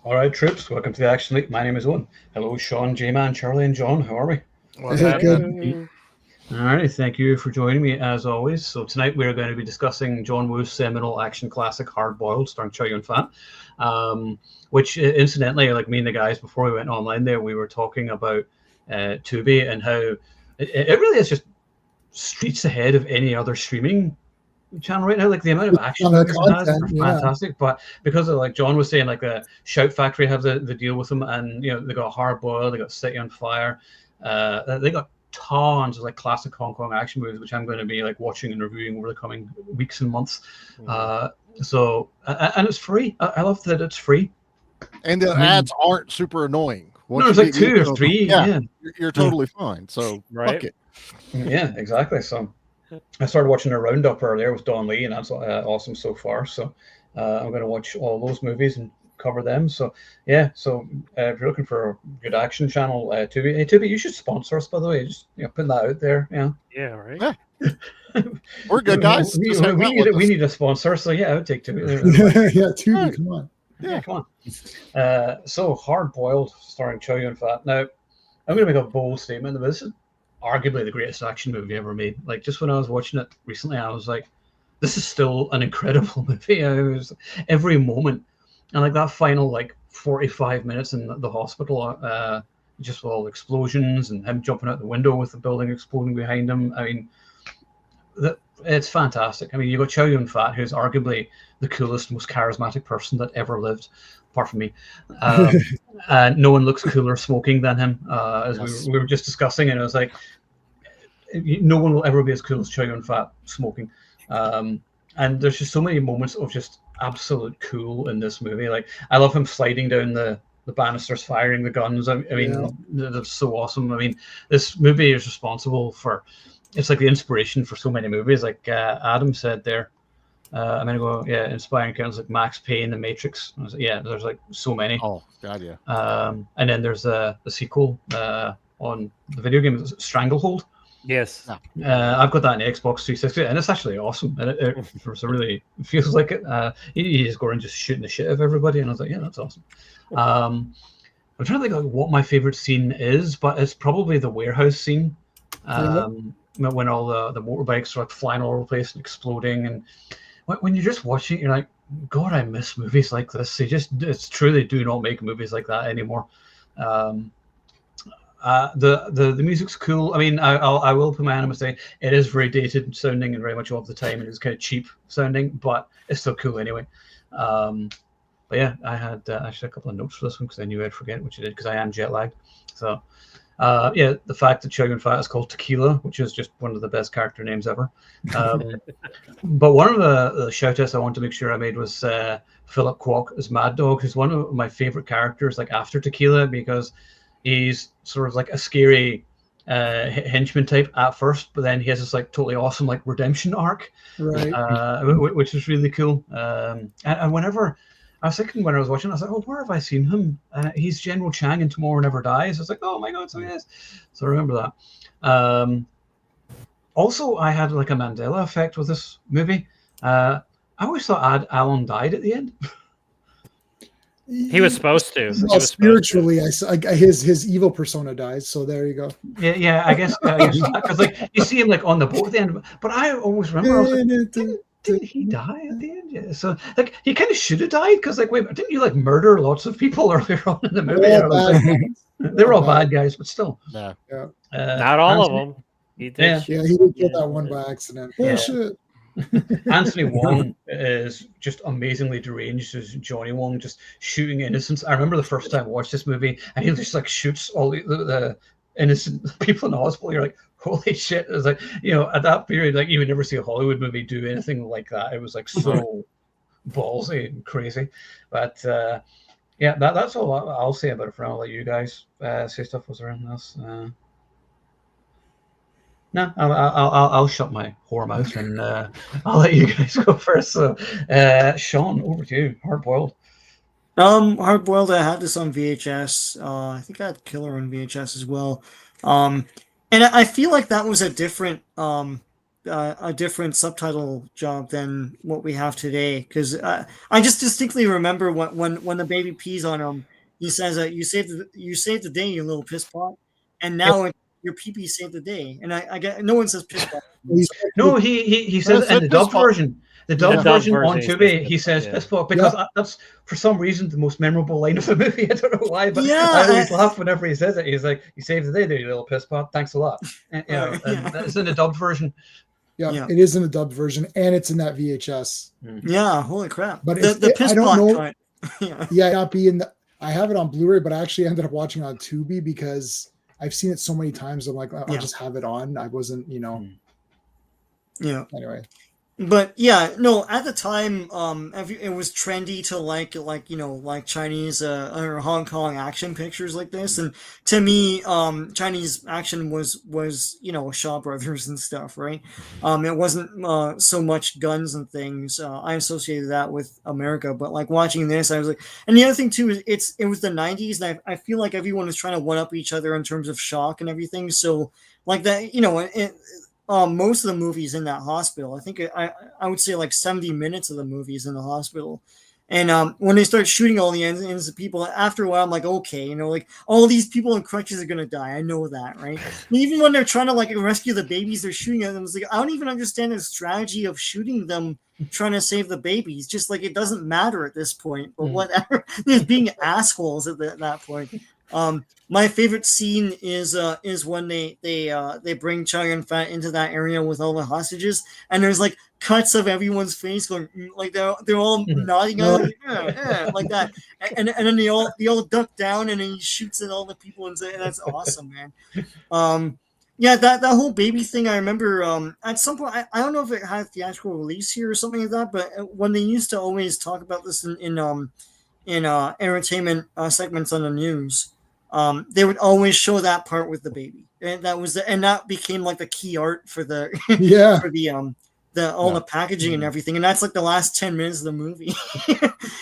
All right, troops, welcome to the Action League. My name is Owen. Hello, Sean, J-Man, Charlie, and John. How are we? What's Good. happening? All right, thank you for joining me as always. So tonight we're going to be discussing John Woo's seminal action classic Hard Boiled, starring Chow Yun-Fat, which incidentally, like me and the guys before we went online there, we were talking about Tubi and how it really is just streets ahead of any other streaming channel right now. Like the amount of action movies it has are fantastic, but because of, like John was saying, like the Shout Factory have the deal with them, and you know they got Hard Boiled, they got City on Fire, they got tons of like classic Hong Kong action movies, which I'm going to be like watching and reviewing over the coming weeks and months. So and it's free. I love that it's free, and the ads aren't super annoying. No, it's like 2 or 3. Yeah. You're totally fine. So fuck it. Yeah, exactly. So I started watching a roundup earlier with Don Lee, and that's awesome so far. So I'm going to watch all those movies and cover them. So yeah. So if you're looking for a good action channel, Tubi, hey, Tubi, you should sponsor us. By the way, just putting that out there. Yeah. Yeah. Right. Yeah. We're good guys. we need a sponsor. So yeah, I would take Tubi. Yeah, Tubi. Come on. Yeah, come on. So Hard Boiled, starring Chow Yun-Fat. Now, I'm going to make a bold statement. But this is arguably the greatest action movie ever made. Like, just when I was watching it recently, I was like, this is still an incredible movie. I was every moment, and like that final like 45 minutes in the hospital, just with all the explosions and him jumping out the window with the building exploding behind him. I mean, it's fantastic. I mean, you got Chow Yun-Fat, who's arguably the coolest, most charismatic person that ever lived, apart from me. And no one looks cooler smoking than him, as we were just discussing. And it was like, no one will ever be as cool as Chow Yun-Fat smoking. And there's just so many moments of just absolute cool in this movie. Like, I love him sliding down the banisters, firing the guns. I mean, that's so awesome. I mean, this movie is responsible for, it's like the inspiration for so many movies. Like Adam said there, I'm gonna go, inspiring characters like Max Payne, The Matrix. I was like, yeah, there's like so many. Oh god, yeah. And then there's the sequel on the video game, Stranglehold. Yes. I've got that on Xbox 360, and it's actually awesome. And it really feels like it. You just go and just shooting the shit out of everybody, and I was like, yeah, that's awesome. I'm trying to think like what my favorite scene is, but it's probably the warehouse scene. When all the motorbikes are like flying all over the place and exploding, and when you're just watching it, you're like, God, I miss movies like this. It's true, they do not make movies like that anymore. The music's cool. I mean, I will put my hand on say it is very dated sounding and very much of the time, and it's kind of cheap sounding, but it's still cool anyway. But yeah, I had actually a couple of notes for this one because I knew I'd forget, which I did because I am jet lagged. So the fact that Chow Yun-Fat is called Tequila, which is just one of the best character names ever. But one of the shout-outs I want to make sure I made was Philip Kwok as Mad Dog, who's one of my favorite characters, like after Tequila, because he's sort of like a scary henchman type at first, but then he has this like totally awesome like redemption arc, right? Which is really cool. And whenever I was thinking when I was watching, I was like, oh, where have I seen him? He's General Chang in Tomorrow Never Dies. I was like, oh my God, so he is. So I remember that. Also, I had like a Mandela effect with this movie. I always thought Alan died at the end. He was supposed to. Well, spiritually, his evil persona dies. So there you go. Yeah. I guess because like you see him like on the boat at the end, but I always remember I was like, didn't he die at the end? Yeah. So like he kind of should have died because like wait, didn't you like murder lots of people earlier on in the movie? They were all bad guys, but still. Yeah. Not all of them. He did. Yeah, he did kill that one by accident. Bullshit. Anthony Wong is just amazingly deranged as Johnny Wong, just shooting innocents. I remember the first time I watched this movie, and he just like shoots all the innocent people in the hospital. You're like, holy shit! It's like, at that period, like you would never see a Hollywood movie do anything like that. It was like so ballsy and crazy. But that's all I'll say about it for now. I'll let you guys say stuff was around this. No, I'll shut my whore mouth and I'll let you guys go first. So, Sean, over to you. Hard Boiled. Hard Boiled. I had this on VHS. I think I had Killer on VHS as well. And I feel like that was a different a different subtitle job than what we have today. Because I just distinctly remember when the baby pees on him, he says, "You saved the day, you little piss pot," and now your pee saved the day. And I get no one says piss pot. No, he says it in the dubbed version. The dubbed version on Tubi, he says piss pot because that's for some reason the most memorable line of the movie. I don't know why, but I always laugh whenever he says it. He's like, "You saved the day, there, you little piss pot. Thanks a lot." And that's in the dubbed version. Yeah, it is in the dubbed version, and it's in that VHS. Yeah, holy crap! But the piss I don't pot know. Not be in the. I have it on Blu-ray, but I actually ended up watching it on Tubi because I've seen it so many times. I'm like, I'll just have it on. I wasn't, Yeah. Anyway. But yeah, no, at the time, it was trendy to like Chinese or Hong Kong action pictures like this, and to me, Chinese action was Shaw Brothers and stuff, right? It wasn't so much guns and things. I associated that with America, but like watching this, I was like, and the other thing too is it was the '90s, and I feel like everyone was trying to one up each other in terms of shock and everything. So like that, most of the movies in that hospital, I think I would say like 70 minutes of the movies in the hospital. And when they start shooting all the ends of people, after a while, I'm like, okay, like all these people in crutches are going to die. I know that, right? And even when they're trying to like rescue the babies, they're shooting at them. It's like, I don't even understand the strategy of shooting them, trying to save the babies. Just like, it doesn't matter at this point, but whatever. They're being assholes at that point. My favorite scene is when they bring Chow Yun-Fat into that area with all the hostages, and there's like cuts of everyone's face going like they're all nodding like that, and then they all duck down, and then he shoots at all the people, and that's awesome, man. Yeah, that whole baby thing, I remember at some point, I don't know if it had a theatrical release here or something like that, but when they used to always talk about this in entertainment segments on the news, they would always show that part with the baby, and that became like the key art for the for the packaging and everything, and that's like the last 10 minutes of the movie.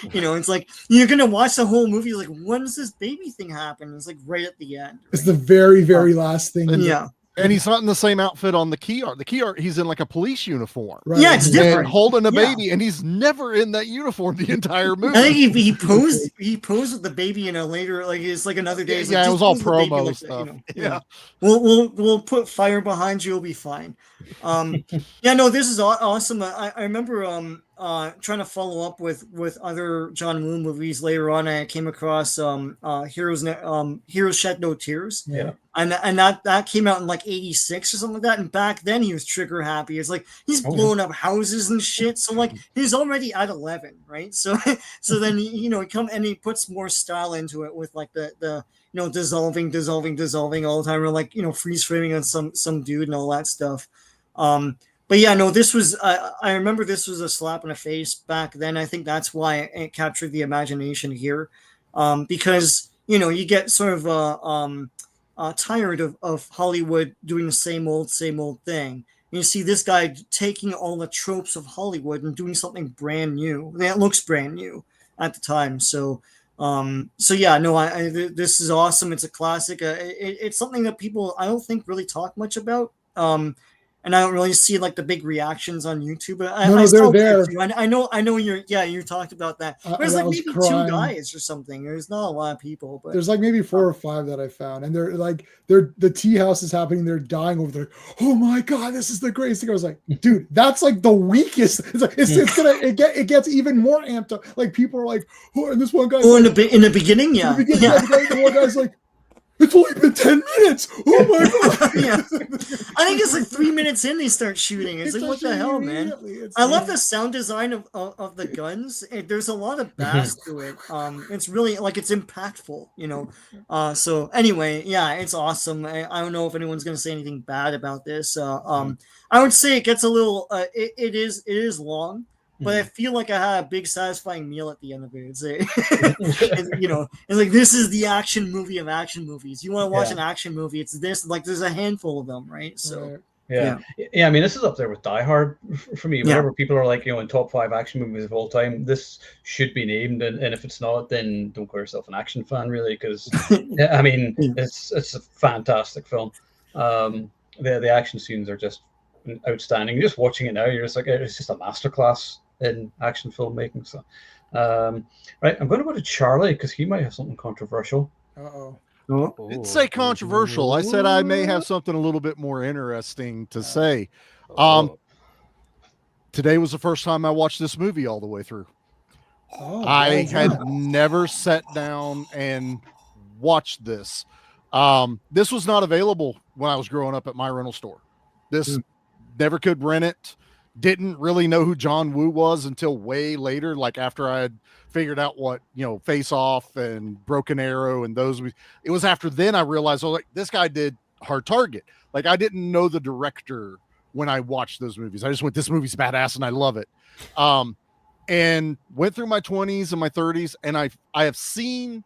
It's like you're gonna watch the whole movie, like, when does this baby thing happen? It's like right at the end. Right? It's the very last thing. And he's not in the same outfit on the key art. The key art, he's in like a police uniform. Right. Yeah, it's different. And holding a baby, and he's never in that uniform the entire movie. I think he posed with the baby in a later, like, it's like another day. It was all promo stuff. We'll put fire behind you, you'll be fine. This is awesome. I remember trying to follow up with other John Woo movies later on. I came across Heroes Shed No Tears. Yeah. And that came out in like 86 or something like that. And back then he was trigger happy. It's like he's blowing up houses and shit. So like he's already at 11, right? So then he come and he puts more style into it with like the dissolving all the time, or like freeze framing on some dude and all that stuff. But yeah, no, this was I remember this was a slap in the face back then. I think that's why it captured the imagination here, because you get sort of tired of Hollywood doing the same old thing. And you see this guy taking all the tropes of Hollywood and doing something brand new that looks brand new at the time. So yeah, no, this is awesome. It's a classic. It's something that people I don't think really talk much about. And I don't really see like the big reactions on YouTube, but they're there. I know you talked about that. There's like maybe 2 guys or something. There's not a lot of people, but there's like maybe 4 or 5 that I found, and they're the tea house is happening. They're dying over there. Oh my god, this is the greatest thing. I was like, dude, that's like the weakest. It's like it gets even more amped up. Like people are like, oh, and this one guy. Oh, in the beginning, yeah. The one guy's like, it's only been 10 minutes. Oh my god! Yeah, I think it's like 3 minutes in they start shooting. It's like, what the hell, man? I love the sound design of the guns. There's a lot of bass to it. It's really like it's impactful, So anyway, yeah, it's awesome. I don't know if anyone's gonna say anything bad about this. I would say it gets a little. It is long. But I feel like I had a big satisfying meal at the end of it. It's like this is the action movie of action movies. You want to watch an action movie, it's this. Like there's a handful of them, right? So yeah. I mean, this is up there with Die Hard for me. Whenever people are like, in top 5 action movies of all time, this should be named. And if it's not, then don't call yourself an action fan, really, because I mean, it's a fantastic film. The action scenes are just outstanding. Just watching it now, you're just like, it's just a masterclass in action filmmaking. So, right, I'm going to go to Charlie because he might have something controversial. Uh-oh. Oh, Didn't say controversial. I said I may have something a little bit more interesting to say. Today was the first time I watched this movie all the way through. I had never sat down and watched this. This was not available when I was growing up at my rental store. This never could rent it. Didn't really know who John Woo was until way later, like after I had figured out what, Face Off and Broken Arrow and those. It was after then I realized, like, this guy did Hard Target. Like, I didn't know the director when I watched those movies. I just went, this movie's badass and I love it. And went through my 20s and my 30s, and I have seen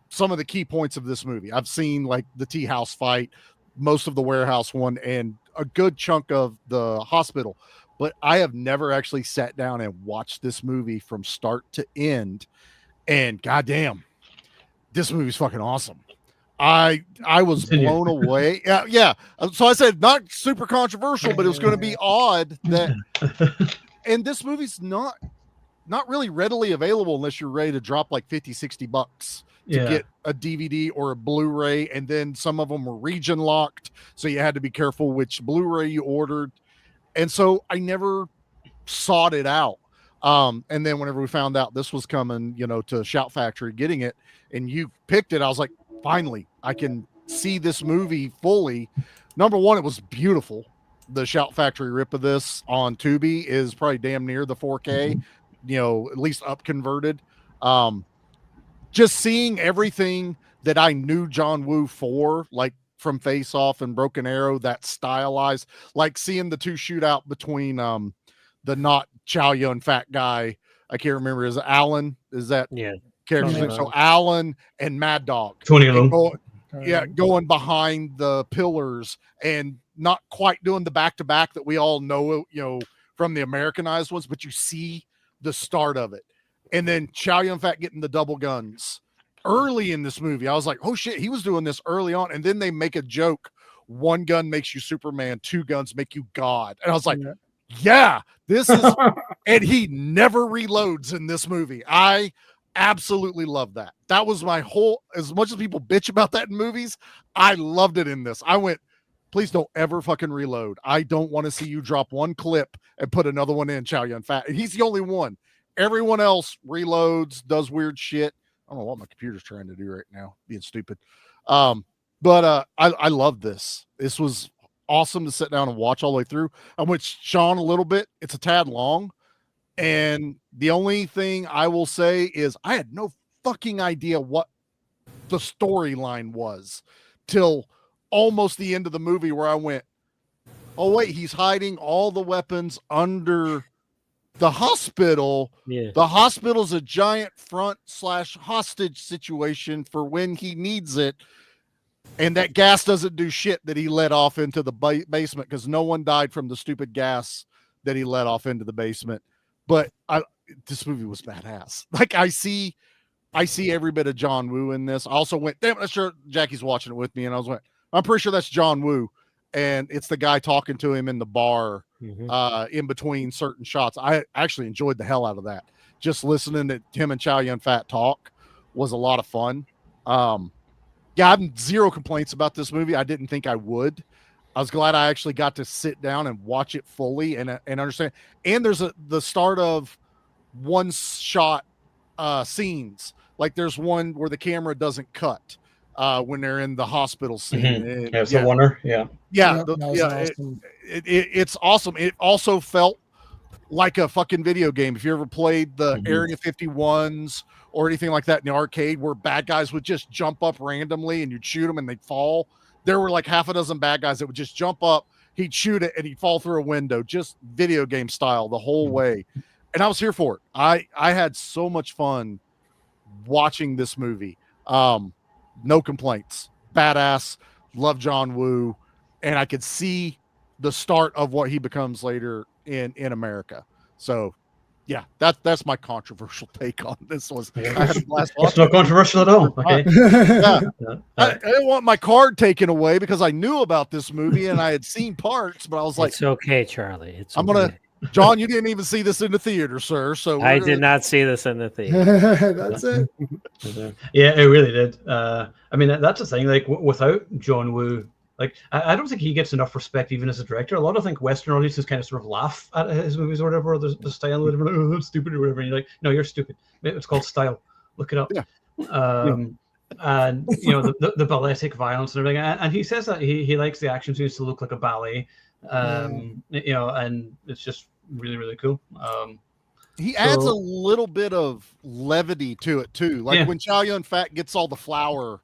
some of the key points of this movie. I've seen like the tea house fight, most of the warehouse one, and a good chunk of the hospital. But I have never actually sat down and watched this movie from start to end. And goddamn, this movie's fucking awesome. I was blown away. Yeah. So I said not super controversial, but it was going to be odd that. And this movie's not really readily available unless you're ready to drop like $50-$60 to get a DVD or a Blu-ray. And then some of them were region locked, so you had to be careful which Blu-ray you ordered. And so I never sought it out. And then whenever we found out this was coming, to Shout Factory, getting it, and you picked it, I was like, finally, I can see this movie fully. Number one, it was beautiful. The Shout Factory rip of this on Tubi is probably damn near the 4K, at least up converted. Just seeing everything that I knew John Woo for, like from Face Off and Broken Arrow, that stylized, like seeing the two shootout between the not Chow Yun-Fat guy. I can't remember. Is it Alan? Is that character's name? So Alan and Mad Dog. Tony Alone. Going behind the pillars and not quite doing the back-to-back that we all know, from the Americanized ones, but you see the start of it. And then Chow Yun-Fat getting the double guns early in this movie. I was like, oh shit, he was doing this early on. And then they make a joke. One gun makes you Superman, two guns make you God. And I was like, yeah, this is, and he never reloads in this movie. I absolutely love that. That was my whole, as much as people bitch about that in movies, I loved it in this. I went, please don't ever fucking reload. I don't want to see you drop one clip and put another one in, Chow Yun-Fat. And he's the only one. Everyone else reloads, does weird shit. I don't know what my computer's trying to do right now, being stupid. But I love this. This was awesome to sit down and watch all the way through. I went Sean a little bit. It's a tad long. And the only thing I will say is I had no fucking idea what the storyline was till almost the end of the movie, where I went, oh wait, he's hiding all the weapons under the hospital. The hospital's a giant front/hostage situation for when he needs it. And that gas doesn't do shit that he let off into the basement, because no one died from the stupid gas that he let off into the basement. But this movie was badass. Like, I see every bit of John Woo in this. I also went, damn, I'm sure Jackie's watching it with me, and I was like, I'm pretty sure that's John Woo. And it's the guy talking to him in the bar in between certain shots. I actually enjoyed the hell out of that. Just listening to him and Chow Yun-Fat talk was a lot of fun. Yeah, I have zero complaints about this movie. I didn't think I would. I was glad I actually got to sit down and watch it fully and understand. And there's the start of one shot scenes. Like there's one where the camera doesn't cut when they're in the hospital scene. It's a wonder. Awesome. It's awesome. It also felt like a fucking video game. If you ever played the Area 51s or anything like that in the arcade, where bad guys would just jump up randomly and you'd shoot them and they'd fall. There were like half a dozen bad guys that would just jump up, he'd shoot it, and he'd fall through a window, just video game style the whole way. And I was here for it. I had so much fun watching this movie. No complaints. Badass. Love John Woo. And I could see the start of what he becomes later in America. So Yeah, that's my controversial take on this. Was Yeah. I had a blast It's watching not controversial at all. Okay. Yeah. Uh, I didn't want my card taken away because I knew about this movie and I had seen parts, but I was like, It's okay, Charlie. It's I'm okay. gonna, John, you didn't even see this in the theater, sir. So I we're did gonna- not see this in the theater. That's it. Yeah, it really did. I mean, that's the thing. Like, without John Woo, like, I don't think he gets enough respect even as a director. A lot of think Western audiences kind of sort of laugh at his movies or whatever, or the style or whatever. Oh, that's stupid or whatever. And you're like, no, you're stupid. It's called style. Look it up. Yeah. And you know the balletic violence and everything. And he says that he likes the action scenes to look like a ballet. You know, and it's just really, really cool. He adds a little bit of levity to it too. Like when Chow Yun-Fat gets all the flour,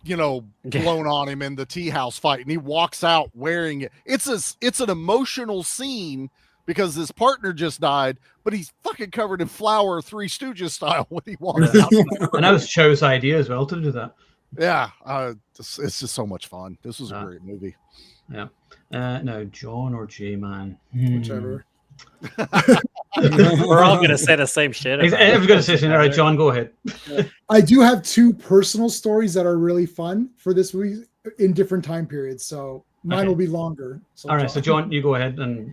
you know, blown on him in the tea house fight, and he walks out wearing it. It's an emotional scene because his partner just died, but he's fucking covered in flour, Three Stooges style when he walks out. And that was Chow's idea as well to do that. Yeah, it's just so much fun. This was a great movie. Yeah. Now, John or J-Man? Whichever. We're all gonna say the same shit. Everyone's gonna say something. All right, John, go ahead. I do have two personal stories that are really fun for this movie in different time periods, so mine will be longer. So all right, so John, you go ahead and.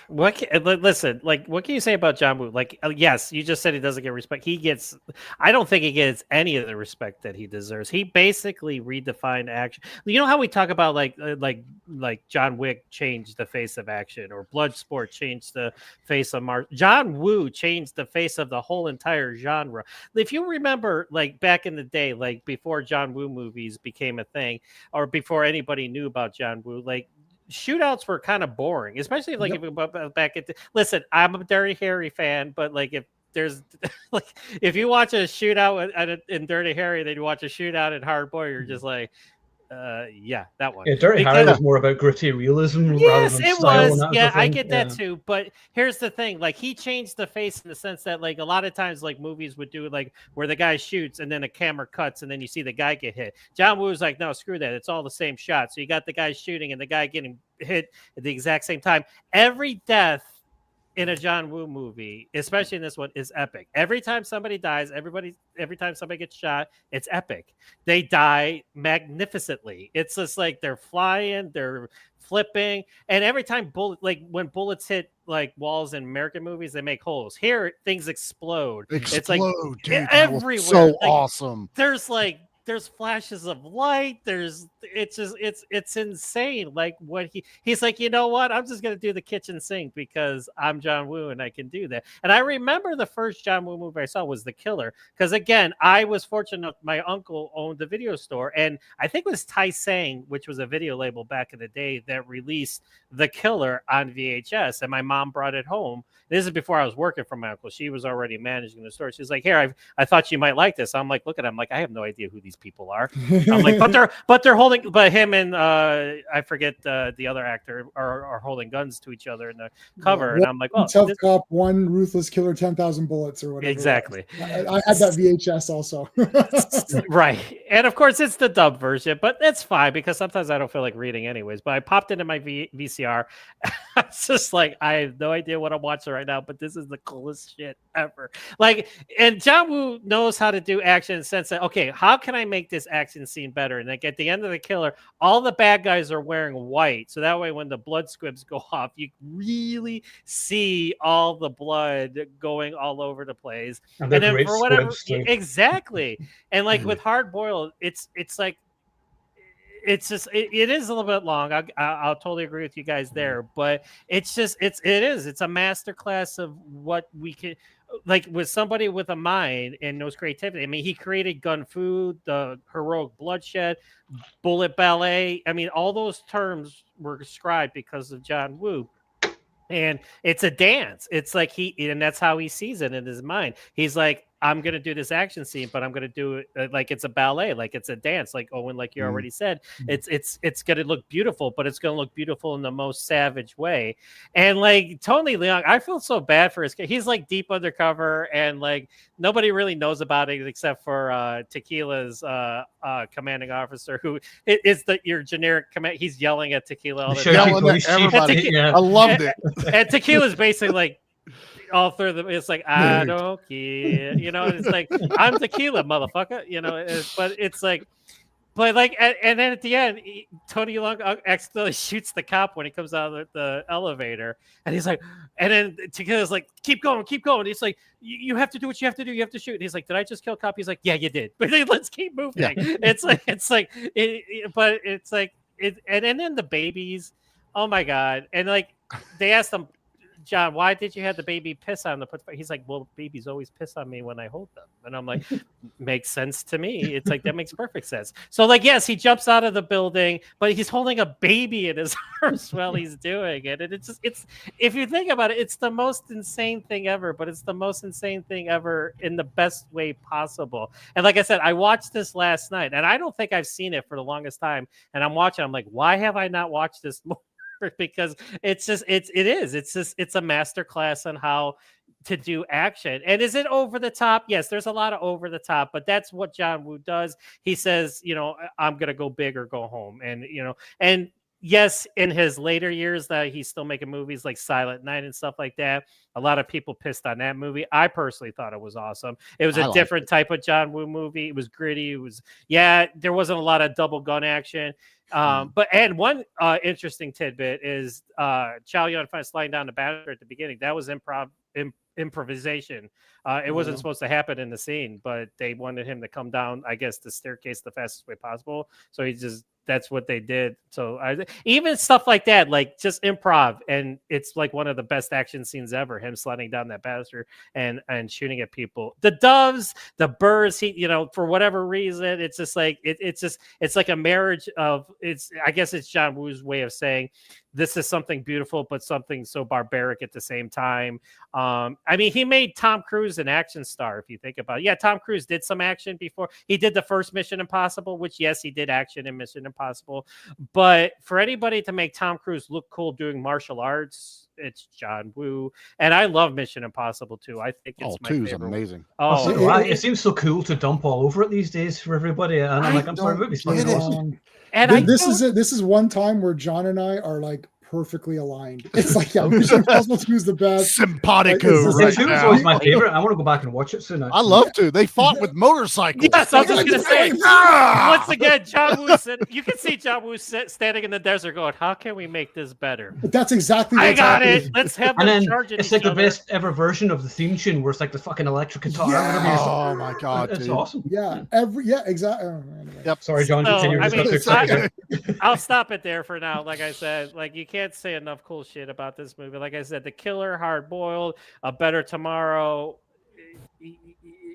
Listen, like, what can you say about John Woo? Like, yes, you just said he doesn't get respect. I don't think he gets any of the respect that he deserves. He basically redefined action. You know how we talk about like John Wick changed the face of action, or Bloodsport changed the face of John Woo changed the face of the whole entire genre. If you remember, like back in the day, like before John Woo movies became a thing, or before anybody knew about John Woo, like, shootouts were kind of boring, especially like if you go back at listen, I'm a Dirty Harry fan, but like if there's like if you watch a shootout in Dirty Harry, then you watch a shootout in Hard Boy, you're just like, yeah, that one. Yeah, Dirty Harry was more about gritty realism rather than style. Was. And that Yeah, sort of I get that too. But here's the thing: like, he changed the face in the sense that, like, a lot of times, like, movies would do like where the guy shoots and then the camera cuts and then you see the guy get hit. John Woo was like, no, screw that. It's all the same shot. So you got the guy shooting and the guy getting hit at the exact same time. Every death in a John Woo movie, especially in this one, is epic. Every time somebody dies, every time somebody gets shot, it's epic. They die magnificently. It's just like they're flying, they're flipping, and every time when bullets hit like walls in American movies, they make holes. Here, things explode. It's like dude, everywhere. So like, awesome. There's flashes of light. It's insane. Like what he's like, you know what? I'm just gonna do the kitchen sink because I'm John Woo and I can do that. And I remember the first John Woo movie I saw was The Killer, because again, I was fortunate. My uncle owned the video store, and I think it was Tai Sang, which was a video label back in the day, that released The Killer on VHS, and my mom brought it home. This is before I was working for my uncle. She was already managing the store. She's like, here, I thought you might like this. I'm like, look at him. I'm like, I have no idea who these people are. I'm like, but they're holding, but him and I forget the other actor are holding guns to each other in the cover. And I'm like, oh, Tough Cop, One Ruthless Killer, 10,000 Bullets, or whatever. Exactly. I had that VHS also. Right. And of course it's the dub version, but it's fine because sometimes I don't feel like reading anyways. But I popped into my VCR. It's just like, I have no idea what I'm watching right now, but this is the coolest shit ever. Like, and John Woo knows how to do action in the sense that, okay, how can I make this action scene better? And like at the end of The Killer, all the bad guys are wearing white, so that way when the blood squibs go off, you really see all the blood going all over the place. And then for whatever, exactly. And like with Hard Boiled, it's like, it's just it is a little bit long. I'll totally agree with you guys there, but it's just it's a masterclass of what we can, like, with somebody with a mind and knows creativity. I mean, he created Gun Fu, the heroic bloodshed, bullet ballet. I mean, all those terms were described because of John Woo. And it's a dance. It's like and that's how he sees it in his mind. He's like, I'm gonna do this action scene, but I'm gonna do it like it's a ballet, like it's a dance, like Owen, like you already said. It's gonna look beautiful, but it's gonna look beautiful in the most savage way. And like Tony Leung, I feel so bad for his kid. He's like deep undercover, and like nobody really knows about it except for Tequila's commanding officer, who is your generic command. He's yelling at Tequila all the time. Yelling at everybody. I loved it. And Tequila's basically like all through the, it's like, I don't care, you know, it's like, I'm Tequila, motherfucker, you know, but it's like, but like, and then at the end, Tony Leung accidentally shoots the cop when he comes out of the elevator, and he's like, and then Tequila's like, keep going. He's like, you have to do what you have to do. You have to shoot. And he's like, did I just kill a cop? He's like, yeah, you did. But let's keep moving. Yeah. But it's like, and then the babies, oh my God. And like, they asked them, John, why did you have the baby piss on the foot? He's like, well, babies always piss on me when I hold them. And I'm like, makes sense to me. It's like, that makes perfect sense. So like, yes, he jumps out of the building, but he's holding a baby in his arms while he's doing it. And it's if you think about it, it's the most insane thing ever, but it's the most insane thing ever in the best way possible. And like I said, I watched this last night, and I don't think I've seen it for the longest time. And I'm watching, I'm like, why have I not watched this more? Because it's a master class on how to do action. And is it over the top? Yes, there's a lot of over the top, but that's what John Woo does. He says, you know, I'm gonna go big or go home. And you know, and yes, in his later years that he's still making movies like Silent Night and stuff like that, a lot of people pissed on that movie. I personally thought it was awesome. It was a different type of John Woo movie. It was gritty. It was, there wasn't a lot of double gun action. But one interesting tidbit is Chow Yun-Fat sliding down the banister at the beginning. That was improvisation. It wasn't supposed to happen in the scene, but they wanted him to come down, I guess, the staircase the fastest way possible. So that's what they did. So even stuff like that, like just improv, and it's like one of the best action scenes ever. Him sliding down that banister and shooting at people. The doves, the birds. For whatever reason, it's just like it's like a marriage of I guess it's John Woo's way of saying this is something beautiful, but something so barbaric at the same time. I mean, he made Tom Cruise an action star, if you think about it. Yeah, Tom Cruise did some action before. He did the first Mission Impossible, which, yes, he did action in Mission Impossible. But for anybody to make Tom Cruise look cool doing martial arts, it's John Woo. And I love Mission Impossible 2. I think it's my favorite. 2's amazing. It seems so cool to dump all over it these days for everybody. And I'm sorry, movie's fucking awesome. And this is one time where John and I are like perfectly aligned. It's like, yeah, Mission Impossible 2 is the best. Simpatico. Like, Mission 2 is always my favorite. I want to go back and watch it soon. I love to. They fought with motorcycles. Yes, I was just going to say. Once again, John Woo said, you can see John Woo standing in the desert going, how can we make this better? But that's exactly I got it. Let's have them charge it. It's like the best ever version of the theme tune where it's like the fucking electric guitar. Yeah. Oh my God. It's dude. awesome. Yeah, exactly. Anyway. Yep. Sorry, John. I'll stop it there for now. Like I said, like you can't say enough cool shit about this movie. Like I said, The Killer, Hard Boiled, A Better Tomorrow.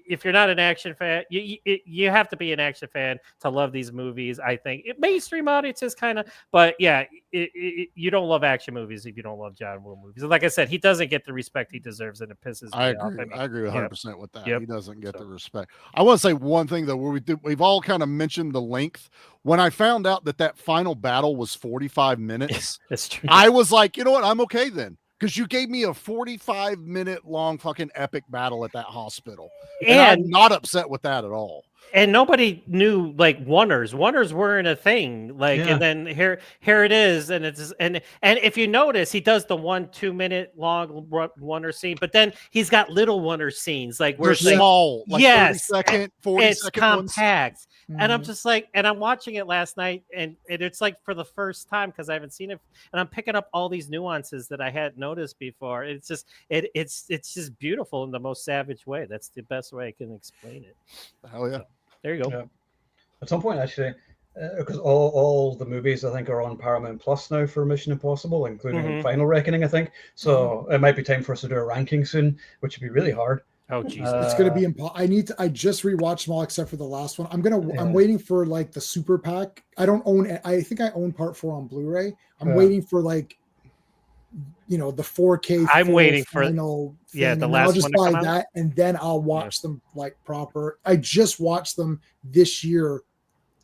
If you're not an action fan, you have to be an action fan to love these movies. I think mainstream audiences kind of, but yeah, you don't love action movies if you don't love John Woo movies. And like I said, he doesn't get the respect he deserves, and it pisses me off. I agree 100% with that. He doesn't get the respect. I want to say one thing though, where we've all kind of mentioned the length. When I found out that final battle was 45 minutes, that's true. I was like, you know what? I'm okay then. Because you gave me a 45-minute long fucking epic battle at that hospital. And I'm not upset with that at all. And nobody knew like oneers. Oneers weren't a thing. And then here it is. And it's and if you notice, he does the 1-2 minute long oneer scene, but then he's got little oneer scenes like where they're small, like 30-second, 40-second. It's compact. Ones. And I'm just like, and I'm watching it last night, and it's like for the first time because I haven't seen it, and I'm picking up all these nuances that I hadn't noticed before. It's just it's just beautiful in the most savage way. That's the best way I can explain it. Hell yeah. So, there you go. Yeah. At some point, actually, because all the movies I think are on Paramount Plus now for Mission Impossible, including Final Reckoning, I think. So it might be time for us to do a ranking soon, which would be really hard. Oh Jesus! It's gonna be impossible. I just rewatched them all except for the last one. I'm waiting for like the super pack. I don't own it. I think I own part 4 on Blu-ray. I'm waiting for like you know, the 4K. I'm full waiting for final thing, the and then last I'll just one to buy come out. that, and then I'll watch them like proper. I just watched them this year.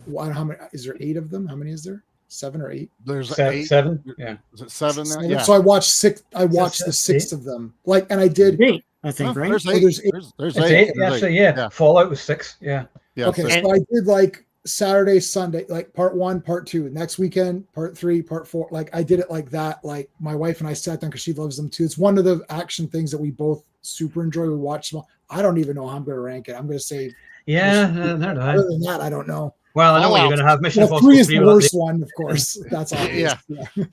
I don't know how many is there? 8 of them? How many is there? 7 or 8? There's 7, 8. 7? Yeah. Is it 7 now? Seven. Yeah. So I watched 6. I watched the Is 6th it? of them. Like, and I did. 8, I think, Oh, right? there's Oh, 8. there's 8. There's It's 8. 8. There's Actually, 8. yeah. Fallout was 6. Yeah. Yeah. Okay, 6. so I did like Saturday, Sunday, like part 1, part 2. Next weekend, part 3, part 4. Like I did it like that. Like my wife and I sat down because she loves them too. It's one of the action things that we both super enjoy. We watch them. I don't even know how I'm going to rank it. I'm going to say, Yeah, there do I. other than that, I don't know. Well, I know what you're Fallout. going to have. Mission Well, Impossible 3 is 3 the without worst one, of course. That's obvious. Yeah. Yeah.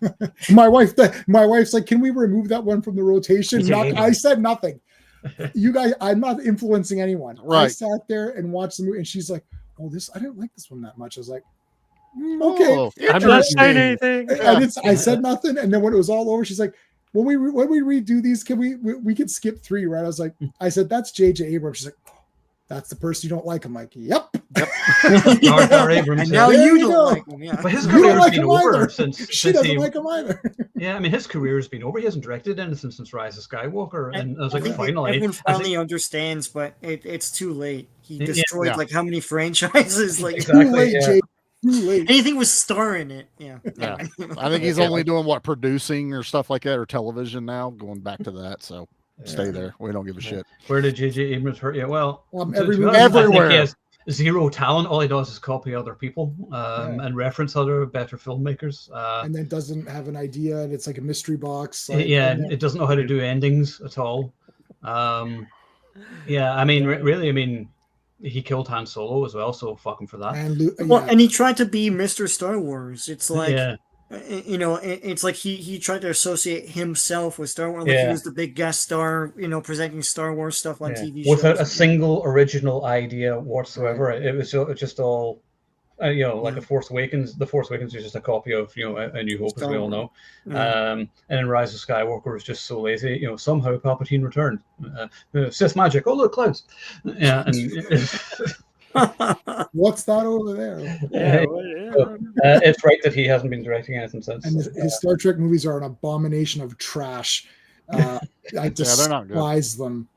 My wife's like, can we remove that one from the rotation? It's a I said nothing. You guys, I'm not influencing anyone. I Right. sat there and watched the movie, and she's like, "Oh, I didn't like this one that much." I was like, "Okay." Oh, I'm not interesting. saying anything. I said nothing, and then when it was all over, she's like, when we redo these, can we can skip 3, right?" I was like, I said, "That's J.J. Abrams." She's like, "Oh, that's the person you don't like." I'm like, "Yep." Jar Abrams. And now There you you don't go. like him, yeah. But his You don't career's like been him over either. since She since doesn't he. like him either. Yeah, I mean, his career's been over. He hasn't directed anything since Rise of Skywalker, and I was like, think finally, everyone I think- finally understands, but it's too late. He Yeah. destroyed Yeah. like how many franchises? Like Exactly, Too late, yeah. Jay. Too late. anything with star in it. Yeah. Yeah. I think he's Yeah. only doing what, producing or stuff like that, or television now, going back to that. So stay Yeah. there. We don't give a shit. Where did J.J. Abrams hurt you? Well, Every to be movie- honest, I think Everywhere. he has zero talent. All he does is copy other people Yeah. and reference other better filmmakers. And then doesn't have an idea, and it's like a mystery box. Like, Yeah, and then- it doesn't know how to do endings at all. Yeah, I mean, really, I mean, he killed Han Solo as well, so fuck him for that. and Well, yeah. and he tried to be Mr. Star Wars. It's like Yeah, you know, it's like he tried to associate himself with Star Wars. Like Yeah. he was the big guest star, you know, presenting Star Wars stuff on yeah. TV shows. Without a single original idea whatsoever. It was just all, you know, like Yeah. The Force Awakens. The Force Awakens is just a copy of, you know, A New Hope, as we all know. Yeah. And then Rise of Skywalker was just so lazy. You know, somehow Palpatine returned. Sith magic. Oh, look, clouds. Yeah, and What's that over there? Yeah, it's right that he hasn't been directing anything since. And his Star Trek movies are an abomination of trash. I they're not good. despise them.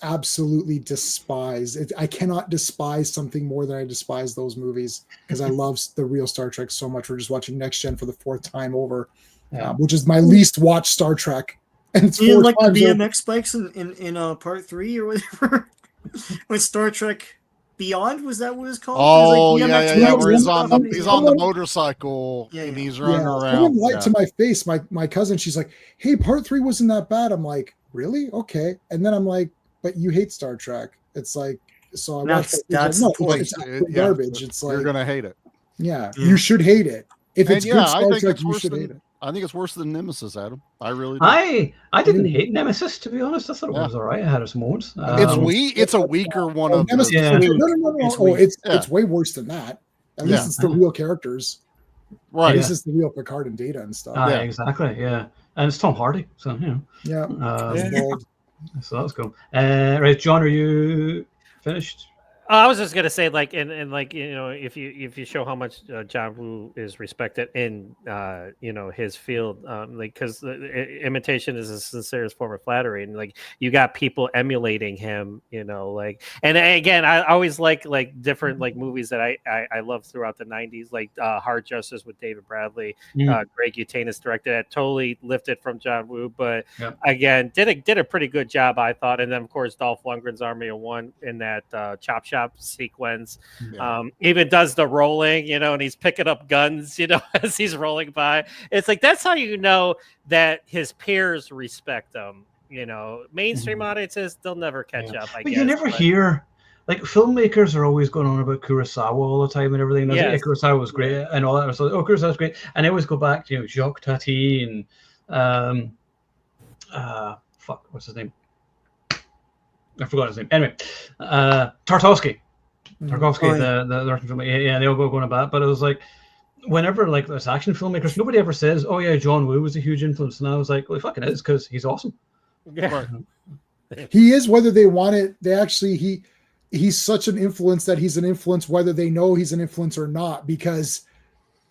Absolutely despise it. I cannot despise something more than I despise those movies, because I love the real Star Trek so much. We're just watching Next Gen for the 4th time over, Yeah. which is my least watched Star Trek. And it's You 4 didn't like the times over. BMX bikes in part 3 or whatever with Star Trek Beyond, was that what it was called? Oh, It was like yeah, BMX yeah, bikes where he's and on stuff. he's on the motorcycle Yeah, and yeah. he's running Someone around. lied Yeah. to my face. My cousin, she's like, "Hey, part 3 wasn't that bad." I'm like, "Really? Okay." And then I'm like, "But you hate Star Trek." It's like, so I watched it. That's No, the point. it's It- absolute yeah, garbage. It's You're like, gonna hate it. yeah, Yeah. you should hate it. If And it's yeah, good I Star think Trek, it's you worse should than- hate it. I think it's worse than Nemesis, Adam. I really do. I didn't Mm. hate Nemesis, to be honest. I thought it Yeah. was all right. I had its moments. It's a weaker one Oh, of Nemesis- the Yeah. no, two. no, no, no. It's Oh, weak. it's way worse than that. At Yeah. least it's the real characters. Right. At least it's the real Picard and Data and stuff. Yeah. Exactly. Yeah, and it's Tom Hardy, so you know. Yeah. Um, Bold. So that's cool. Right, John, are you finished? I was just gonna say, like, and like, you know, if you show how much John Woo is respected in you know, his field, like, because imitation is the sincerest form of flattery, and like you got people emulating him, you know, like, and again, I always like different like movies that I love throughout the '90s, like Hard Justice with David Bradley, Greg Utanis directed it, totally lifted from John Woo, but Yep. again, did a pretty good job, I thought, and then of course Dolph Lundgren's Army of One in that Chop Shop sequence, Yeah. even does the rolling, you know, and he's picking up guns, you know, as he's rolling by. It's like, that's how you know that his peers respect him, you know. Mainstream audiences, they'll never catch up, I But guess. you never hear, like, filmmakers are always going on about Kurosawa all the time and everything. And Yes. Kurosawa was great and all that. So, Kurosawa's great. And I always go back to, you know, Jacques Tati and fuck, what's his name? I forgot his name. Anyway, Tarkovsky. Tarkovsky, Oh, yeah. the Russian film. Yeah, they all go going about. But it was like, whenever like there's action filmmakers, nobody ever says, "Oh yeah, John Woo was a huge influence." And I was like, "Well, he fucking is, because he's awesome." Yeah. He is, whether they want it. They actually he's such an influence that he's an influence whether they know he's an influence or not, because